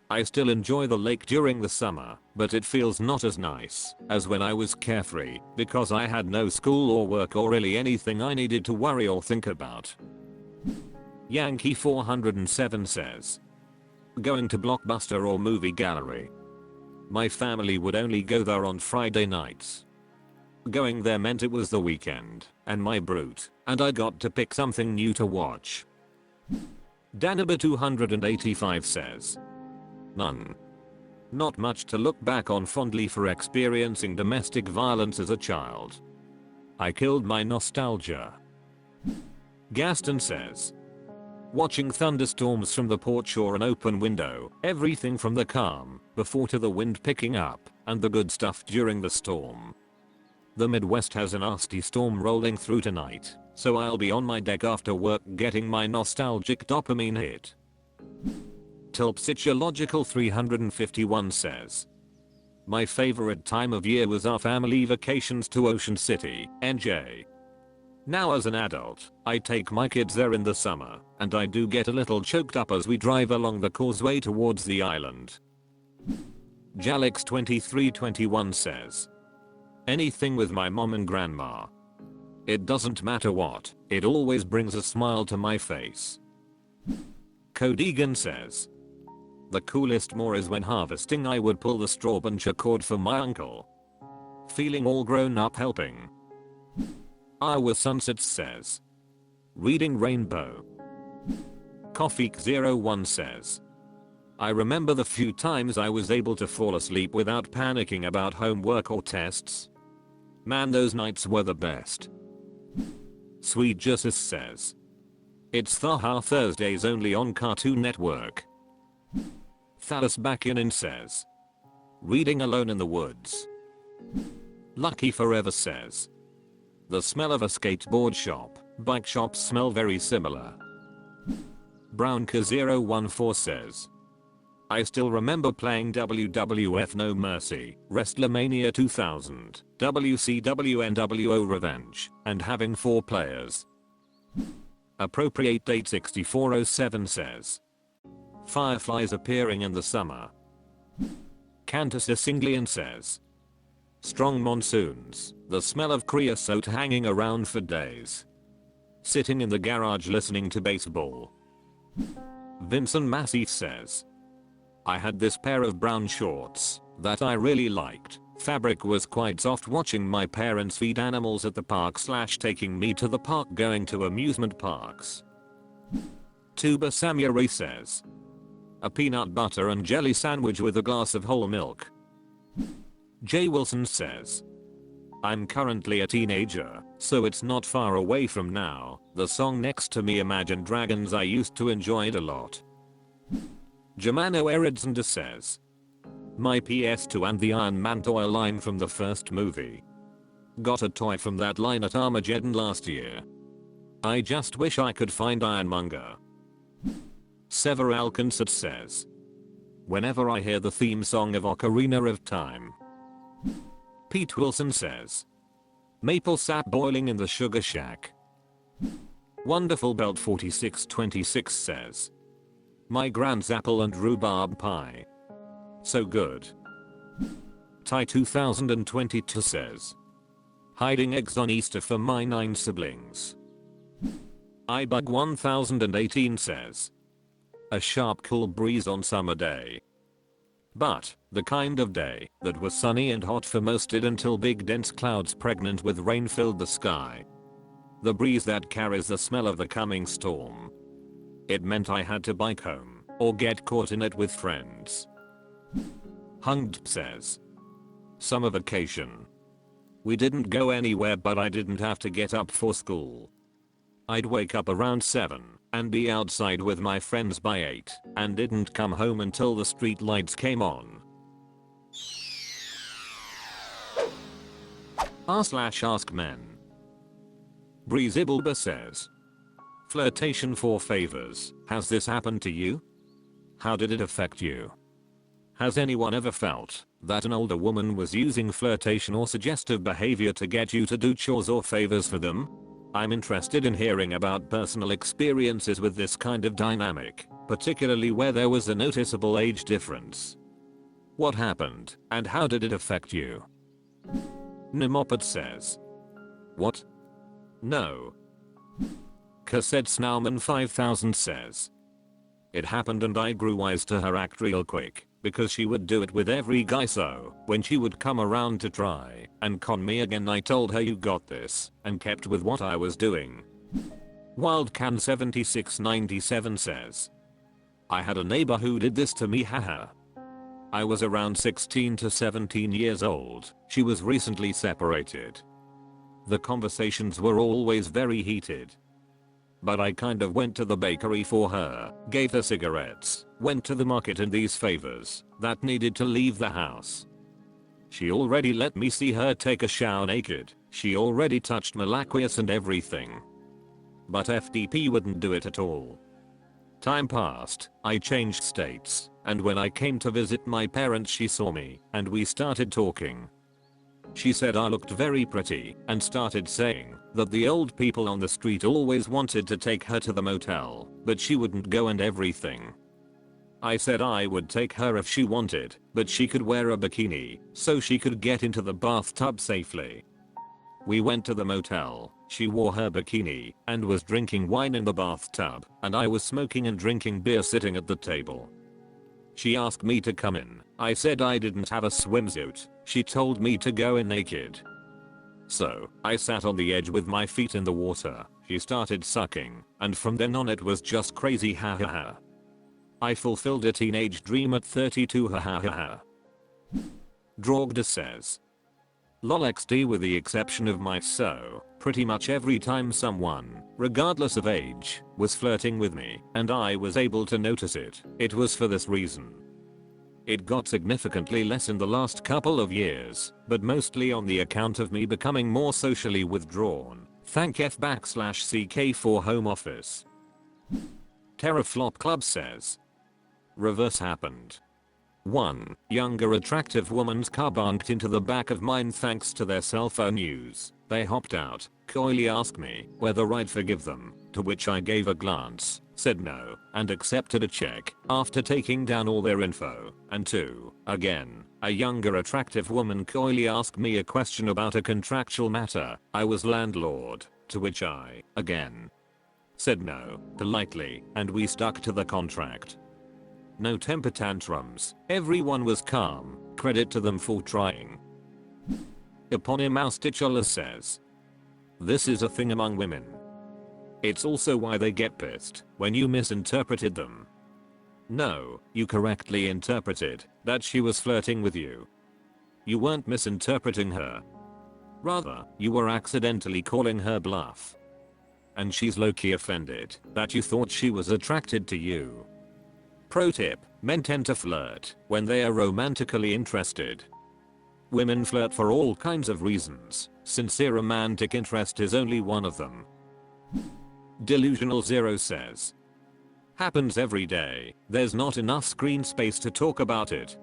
[SPEAKER 1] I still enjoy the lake during the summer, but it feels not as nice as when I was carefree because I had no school or work or really anything I needed to worry or think about. Yankee 407 says, going to Blockbuster or movie gallery. My family would only go there on Friday nights. Going there meant it was the weekend and my brute, and I got to pick something new to watch. Danaba 285 says, none. Not much to look back on fondly for experiencing domestic violence as a child. I killed my nostalgia. Gaston says, watching thunderstorms from the porch or an open window, everything from the calm before to the wind picking up and the good stuff during the storm. The Midwest has a nasty storm rolling through tonight, so I'll be on my deck after work getting my nostalgic dopamine hit. Tilpsychological 351 says, my favorite time of year was our family vacations to Ocean City, NJ. Now as an adult, I take my kids there in the summer, and I do get a little choked up as we drive along the causeway towards the island. Jalix 2321 says, anything with my mom and grandma. It doesn't matter what, it always brings a smile to my face. Codegan says, the coolest more is when harvesting I would pull the straw bunch cord for my uncle. Feeling all grown up helping. Iowa Sunsets says, reading Rainbow. Coffee01 says, I remember the few times I was able to fall asleep without panicking about homework or tests. Man, those nights were the best. Sweet Justice says, it's Thaha Thursdays only on Cartoon Network. Thallus Bakinin says, reading Alone in the Woods. Lucky Forever says, The smell of a skateboard shop. Bike shops smell very similar. Brownka014 says, I still remember playing WWF No Mercy, WrestleMania 2000, WCW NWO Revenge, and having 4 players. Appropriate Date 6407 says, fireflies appearing in the summer. Cantus Singlian says, strong monsoons, the smell of creosote hanging around for days. Sitting in the garage listening to baseball. Vincent Massey says, I had this pair of brown shorts that I really liked. Fabric was quite soft watching my parents feed animals at the park / taking me to the park going to amusement parks. Tuba Samurai says, a peanut butter and jelly sandwich with a glass of whole milk. Jay Wilson says, I'm currently a teenager, so it's not far away from now. The song Next to Me Imagine Dragons I used to enjoy it a lot. Germano Eridzanda says, my PS2 and the Iron Man toy line from the first movie. Got a toy from that line at Armageddon last year. I just wish I could find Ironmonger. Sever Alcansat says, whenever I hear the theme song of Ocarina of Time. Pete Wilson says, maple sap boiling in the sugar shack. Wonderful Belt 4626 says, my grand's apple and rhubarb pie. So good. Ty 2022 says, hiding eggs on Easter for my 9 siblings. iBug 1018 says, a sharp cool breeze on summer day. But, the kind of day that was sunny and hot for most did until big dense clouds pregnant with rain filled the sky. The breeze that carries the smell of the coming storm. It meant I had to bike home, or get caught in it with friends. Hunged says, summer vacation. We didn't go anywhere but I didn't have to get up for school. I'd wake up around 7 and be outside with my friends by 8 and didn't come home until the street lights came on. r/AskMen. Breezibulba says, flirtation for favors. Has this happened to you? How did it affect you? Has anyone ever felt that an older woman was using flirtation or suggestive behavior to get you to do chores or favors for them? I'm interested in hearing about personal experiences with this kind of dynamic, particularly where there was a noticeable age difference. What happened, and how did it affect you? Nimopet says, what? No. Cassette Snowman 5000 says, it happened and I grew wise to her act real quick, because she would do it with every guy, so when she would come around to try and con me again I told her you got this and kept with what I was doing. Wildcan 7697 says, I had a neighbor who did this to me, haha. I was around 16 to 17 years old. She was recently separated. The conversations were always very heated. But I kind of went to the bakery for her, gave her cigarettes, went to the market and these favors that needed to leave the house. She already let me see her take a shower naked, she already touched Malaquias and everything. But FDP wouldn't do it at all. Time passed, I changed states, and when I came to visit my parents she saw me, and we started talking. She said I looked very pretty, and started saying that the old people on the street always wanted to take her to the motel, but she wouldn't go and everything. I said I would take her if she wanted, but she could wear a bikini, so she could get into the bathtub safely. We went to the motel, she wore her bikini, and was drinking wine in the bathtub, and I was smoking and drinking beer sitting at the table. She asked me to come in, I said I didn't have a swimsuit, she told me to go in naked. So, I sat on the edge with my feet in the water, she started sucking, and from then on it was just crazy, ha ha ha. I fulfilled a teenage dream at 32, ha ha ha ha. Drogda says, LOLXD with the exception of my pretty much every time someone, regardless of age, was flirting with me, and I was able to notice it, it was for this reason. It got significantly less in the last couple of years, but mostly on the account of me becoming more socially withdrawn. Thank F/CK for home office. Teraflop Club says. Reverse happened. 1. Younger attractive woman's car bunked into the back of mine thanks to their cell phone use. They hopped out, coyly asked me whether I'd forgive them, to which I gave a glance, said no, and accepted a check after taking down all their info. And 2. Again, a younger attractive woman coyly asked me a question about a contractual matter. I was landlord, to which I, again, said no, politely, and we stuck to the contract. No temper tantrums, everyone was calm, credit to them for trying. Eponymous says. This is a thing among women. It's also why they get pissed when you misinterpreted them. No, you correctly interpreted that she was flirting with you. You weren't misinterpreting her. Rather, you were accidentally calling her bluff. And she's low-key offended that you thought she was attracted to you. Pro tip, men tend to flirt when they are romantically interested. Women flirt for all kinds of reasons. Sincere romantic interest is only one of them. Delusional Zero says. Happens every day. There's not enough screen space to talk about it.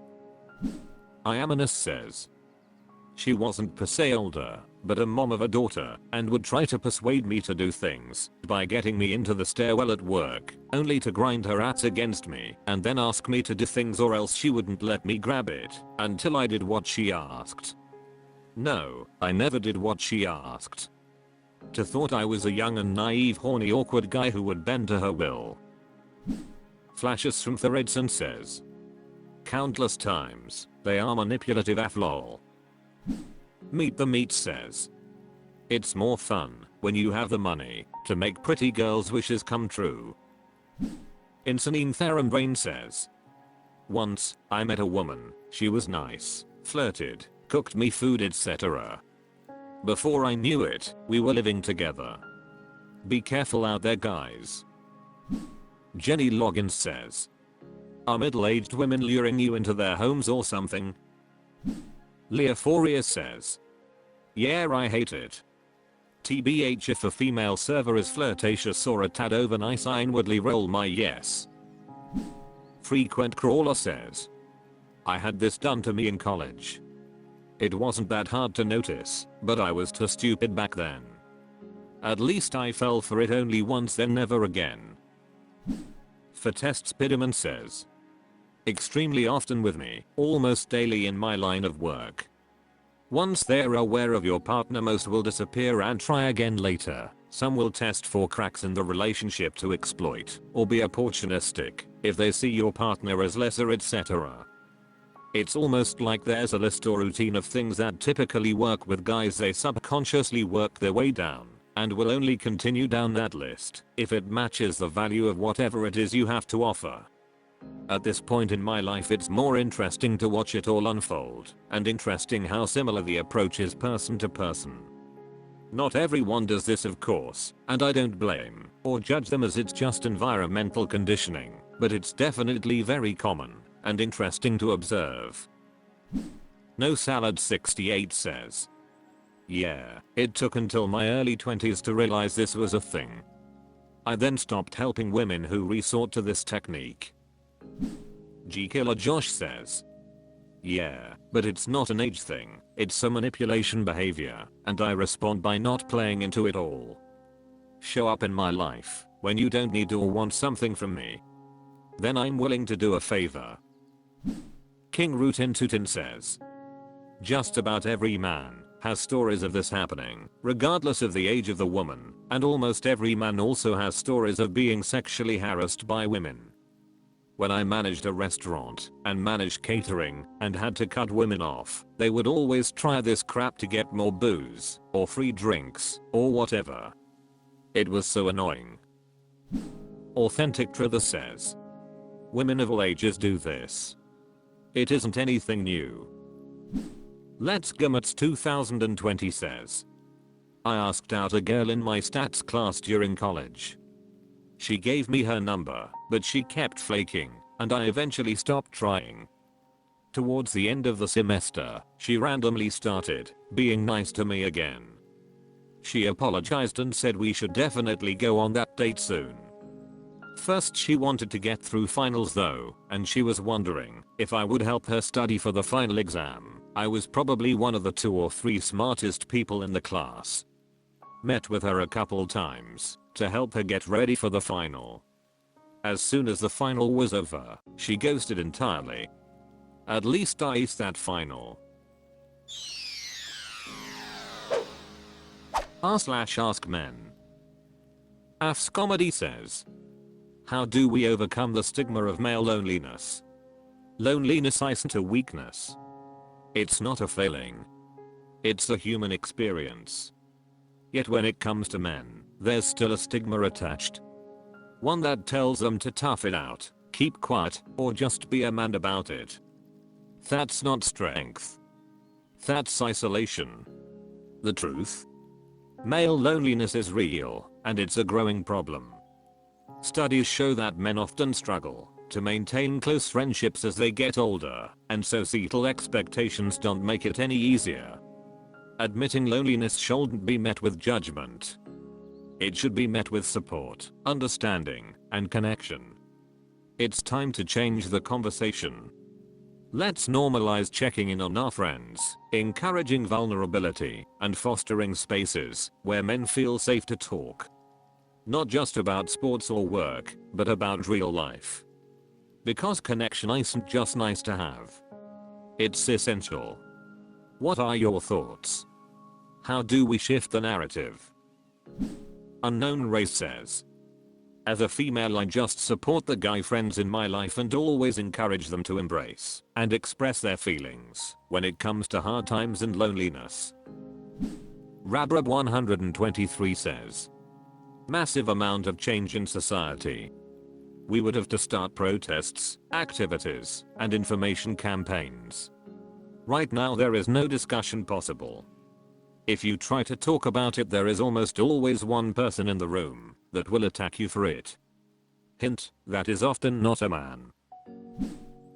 [SPEAKER 1] Iamonus says. She wasn't per se older, but a mom of a daughter, and would try to persuade me to do things by getting me into the stairwell at work, only to grind her ass against me and then ask me to do things or else she wouldn't let me grab it until I did what she asked. No, I never did what she asked. To thought I was a young and naive horny awkward guy who would bend to her will. Flashes from Flirtation says. Countless times, they are manipulative aflol. Meet the Meat says. It's more fun when you have the money to make pretty girls' wishes come true. Insane Theron says. Once, I met a woman, she was nice, flirted, cooked me food etc. Before I knew it, we were living together. Be careful out there guys. Jenny Loggins says. Are middle-aged women luring you into their homes or something? Leophoria says. Yeah, I hate it. TBH, if a female server is flirtatious or a tad over nice, I inwardly roll my yes. Frequent Crawler says. I had this done to me in college. It wasn't that hard to notice, but I was too stupid back then. At least I fell for it only once, then never again. For Test Spiderman says. Extremely often with me, almost daily in my line of work. Once they're aware of your partner, most will disappear and try again later. Some will test for cracks in the relationship to exploit or be opportunistic if they see your partner as lesser etc. It's almost like there's a list or routine of things that typically work with guys. They subconsciously work their way down and will only continue down that list if it matches the value of whatever it is you have to offer. At this point in my life, it's more interesting to watch it all unfold, and interesting how similar the approach is person to person. Not everyone does this of course, and I don't blame or judge them as it's just environmental conditioning, but it's definitely very common and interesting to observe. No Salad 68 says. Yeah, it took until my early 20s to realize this was a thing. I then stopped helping women who resort to this technique. G-Killer Josh says. Yeah, but it's not an age thing, it's a manipulation behavior, and I respond by not playing into it all. Show up in my life when you don't need or want something from me. Then I'm willing to do a favor. King Rootin Tootin says. Just about every man has stories of this happening, regardless of the age of the woman, and almost every man also has stories of being sexually harassed by women. When I managed a restaurant and managed catering and had to cut women off, they would always try this crap to get more booze or free drinks or whatever. It was so annoying. Authentic Truth says. Women of all ages do this. It isn't anything new. Let's Gummits 2020 says. I asked out a girl in my stats class during college. She gave me her number, but she kept flaking, and I eventually stopped trying. Towards the end of the semester, she randomly started being nice to me again. She apologized and said we should definitely go on that date soon. First she wanted to get through finals though, and she was wondering if I would help her study for the final exam. I was probably one of the 2 or 3 smartest people in the class. Met with her a couple times to help her get ready for the final. As soon as the final was over, she ghosted entirely. At least I aced that final. r/AskMen. Af's comedy says, how do we overcome the stigma of male loneliness? Loneliness isn't a weakness. It's not a failing. It's a human experience. Yet when it comes to men, there's still a stigma attached. One that tells them to tough it out, keep quiet, or just be a man about it. That's not strength. That's isolation. The truth? Male loneliness is real, and it's a growing problem. Studies show that men often struggle to maintain close friendships as they get older, and societal expectations don't make it any easier. Admitting loneliness shouldn't be met with judgment. It should be met with support, understanding, and connection. It's time to change the conversation. Let's normalize checking in on our friends, encouraging vulnerability, and fostering spaces where men feel safe to talk. Not just about sports or work, but about real life. Because connection isn't just nice to have. It's essential. What are your thoughts? How do we shift the narrative? Unknown Race says, as a female I just support the guy friends in my life and always encourage them to embrace and express their feelings when it comes to hard times and loneliness. Rabrab 123 says, massive amount of change in society. We would have to start protests, activities, and information campaigns. Right now there is no discussion possible. If you try to talk about it there is almost always one person in the room that will attack you for it. Hint, that is often not a man.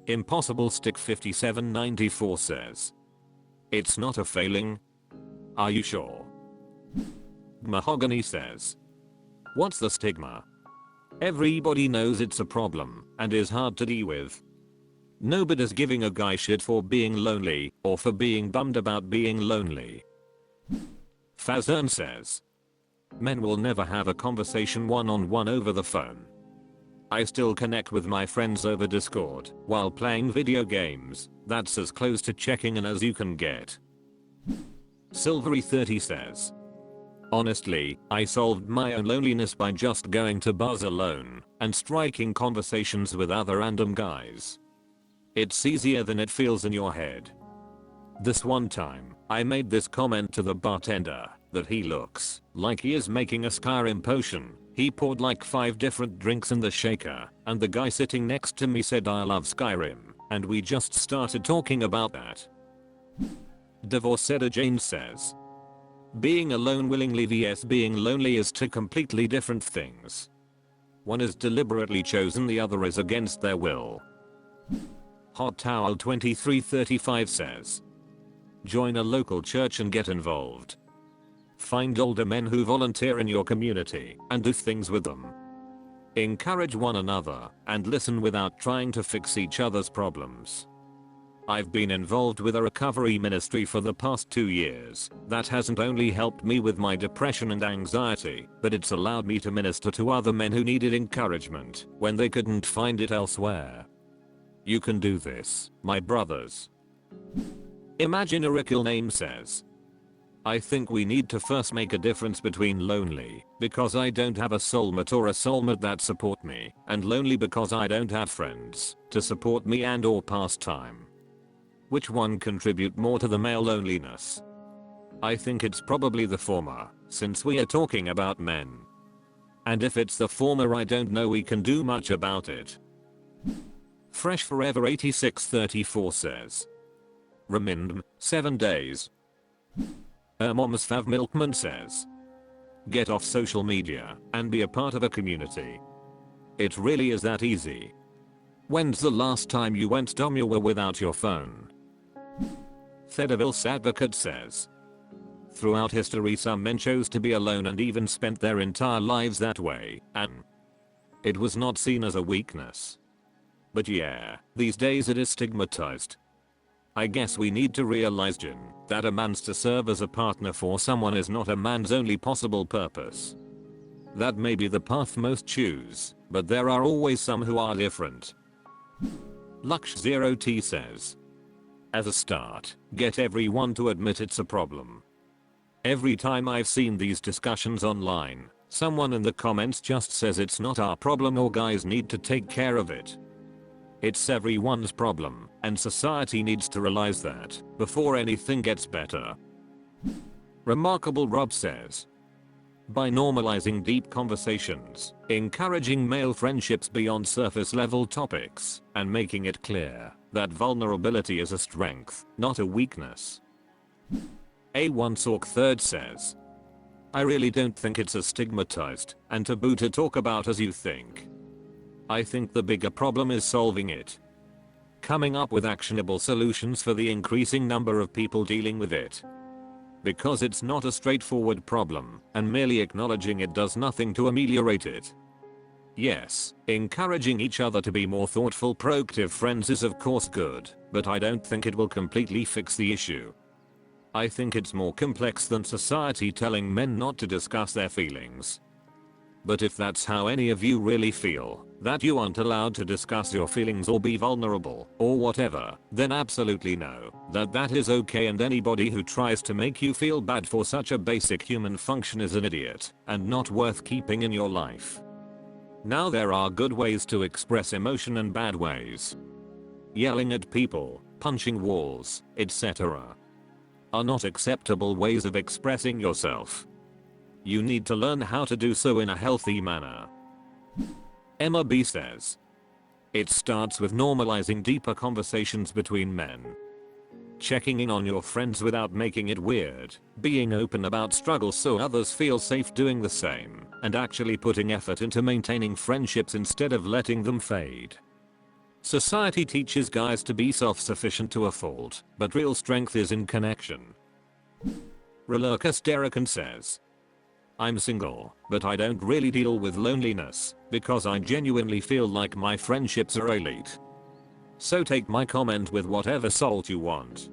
[SPEAKER 1] Impossible Stick 5794 says, it's not a failing? Are you sure? Mahogany says, what's the stigma? Everybody knows it's a problem and is hard to deal with. Nobody's giving a guy shit for being lonely or for being bummed about being lonely. Fazern says, men will never have a conversation one-on-one over the phone. I still connect with my friends over Discord while playing video games. That's as close to checking in as you can get. Silvery 30 says, honestly, I solved my own loneliness by just going to bars alone and striking conversations with other random guys. It's easier than it feels in your head. This one time, I made this comment to the bartender that he looks like he is making a Skyrim potion. He poured like 5 different drinks in the shaker, and the guy sitting next to me said I love Skyrim, and we just started talking about that. Divorceda Jane says, being alone willingly vs being lonely is 2 completely different things. One is deliberately chosen, the other is against their will. Hot Towel 2335 says, join a local church and get involved. Find older men who volunteer in your community and do things with them. Encourage one another and listen without trying to fix each other's problems. I've been involved with a recovery ministry for the past 2 years that hasn't only helped me with my depression and anxiety, but it's allowed me to minister to other men who needed encouragement when they couldn't find it elsewhere. You can do this, my brothers. Imaginary name says, I think we need to first make a difference between lonely because I don't have a soulmate or a soulmate that support me, and lonely because I don't have friends to support me and or pass time. Which one contribute more to the male loneliness? I think it's probably the former, since we are talking about men. And if it's the former I don't know we can do much about it. Fresh Forever 8634 says, remind 7 days. Mom's Fav Milkman says, get off social media and be a part of a community. It really is that easy. When's the last time you went somewhere without your phone? Thedeville's advocate says, throughout history some men chose to be alone and even spent their entire lives that way, and it was not seen as a weakness. But yeah, these days it is stigmatized. I guess we need to realize, Jin, that a man's to serve as a partner for someone is not a man's only possible purpose. That may be the path most choose, but there are always some who are different. Lux0T says, as a start, get everyone to admit it's a problem. Every time I've seen these discussions online, someone in the comments just says it's not our problem or guys need to take care of it. It's everyone's problem, and society needs to realize that before anything gets better. Remarkable Rob says, by normalizing deep conversations, encouraging male friendships beyond surface level topics, and making it clear that vulnerability is a strength, not a weakness. A1 Sork 3rd says, I really don't think it's as stigmatized and taboo to talk about as you think. I think the bigger problem is solving it. Coming up with actionable solutions for the increasing number of people dealing with it. Because it's not a straightforward problem, and merely acknowledging it does nothing to ameliorate it. Yes, encouraging each other to be more thoughtful, proactive friends is of course good, but I don't think it will completely fix the issue. I think it's more complex than society telling men not to discuss their feelings. But if that's how any of you really feel, that you aren't allowed to discuss your feelings or be vulnerable, or whatever, then absolutely know that that is okay, and anybody who tries to make you feel bad for such a basic human function is an idiot, and not worth keeping in your life. Now there are good ways to express emotion and bad ways. Yelling at people, punching walls, etc. are not acceptable ways of expressing yourself. You need to learn how to do so in a healthy manner. Emma B says, it starts with normalizing deeper conversations between men. Checking in on your friends without making it weird, being open about struggles so others feel safe doing the same, and actually putting effort into maintaining friendships instead of letting them fade. Society teaches guys to be self-sufficient to a fault, but real strength is in connection. Relurcus Derican says, I'm single, but I don't really deal with loneliness, because I genuinely feel like my friendships are elite. So take my comment with whatever salt you want.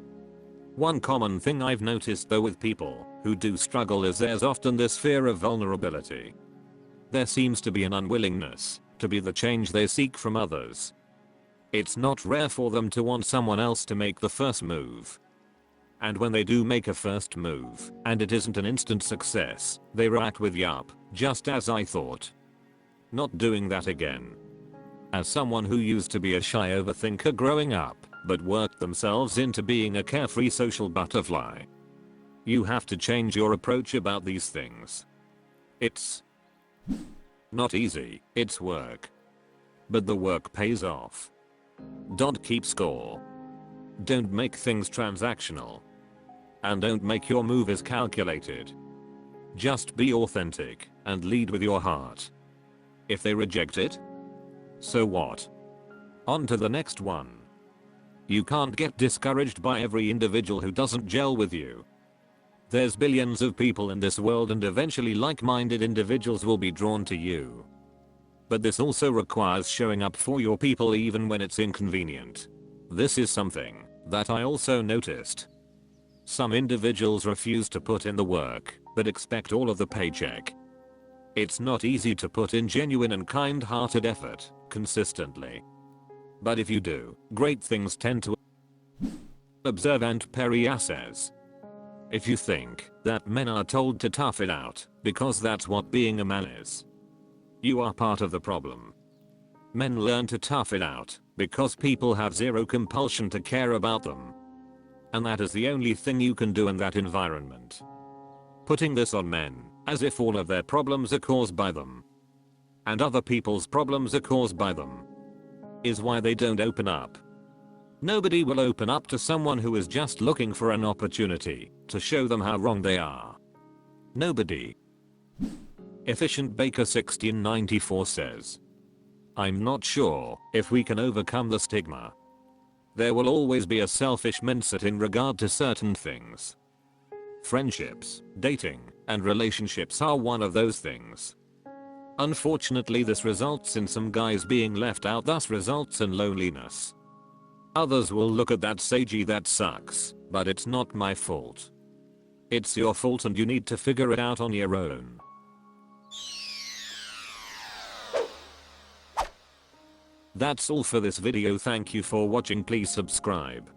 [SPEAKER 1] One common thing I've noticed though with people who do struggle is there's often this fear of vulnerability. There seems to be an unwillingness to be the change they seek from others. It's not rare for them to want someone else to make the first move. And when they do make a first move, and it isn't an instant success, they react with yup, just as I thought. Not doing that again. As someone who used to be a shy overthinker growing up, but worked themselves into being a carefree social butterfly. You have to change your approach about these things. It's not easy, it's work. But the work pays off. Don't keep score. Don't make things transactional. And don't make your moves calculated. Just be authentic and lead with your heart. If they reject it, so what? On to the next one. You can't get discouraged by every individual who doesn't gel with you. There's billions of people in this world and eventually like-minded individuals will be drawn to you. But this also requires showing up for your people even when it's inconvenient. This is something that I also noticed. Some individuals refuse to put in the work, but expect all of the paycheck. It's not easy to put in genuine and kind-hearted effort consistently. But if you do, great things tend to observe. And Peria says, if you think that men are told to tough it out because that's what being a man is, you are part of the problem. Men learn to tough it out because people have zero compulsion to care about them. And that is the only thing you can do in that environment. Putting this on men, as if all of their problems are caused by them, and other people's problems are caused by them, is why they don't open up. Nobody will open up to someone who is just looking for an opportunity to show them how wrong they are. Nobody. Efficient Baker 1694 says, I'm not sure if we can overcome the stigma. There will always be a selfish mindset in regard to certain things. Friendships, dating, and relationships are one of those things. Unfortunately, this results in some guys being left out, thus results in loneliness. Others will look at that say, gee, that sucks, but it's not my fault. It's your fault and you need to figure it out on your own. That's all for this video. Thank you for watching. Please subscribe.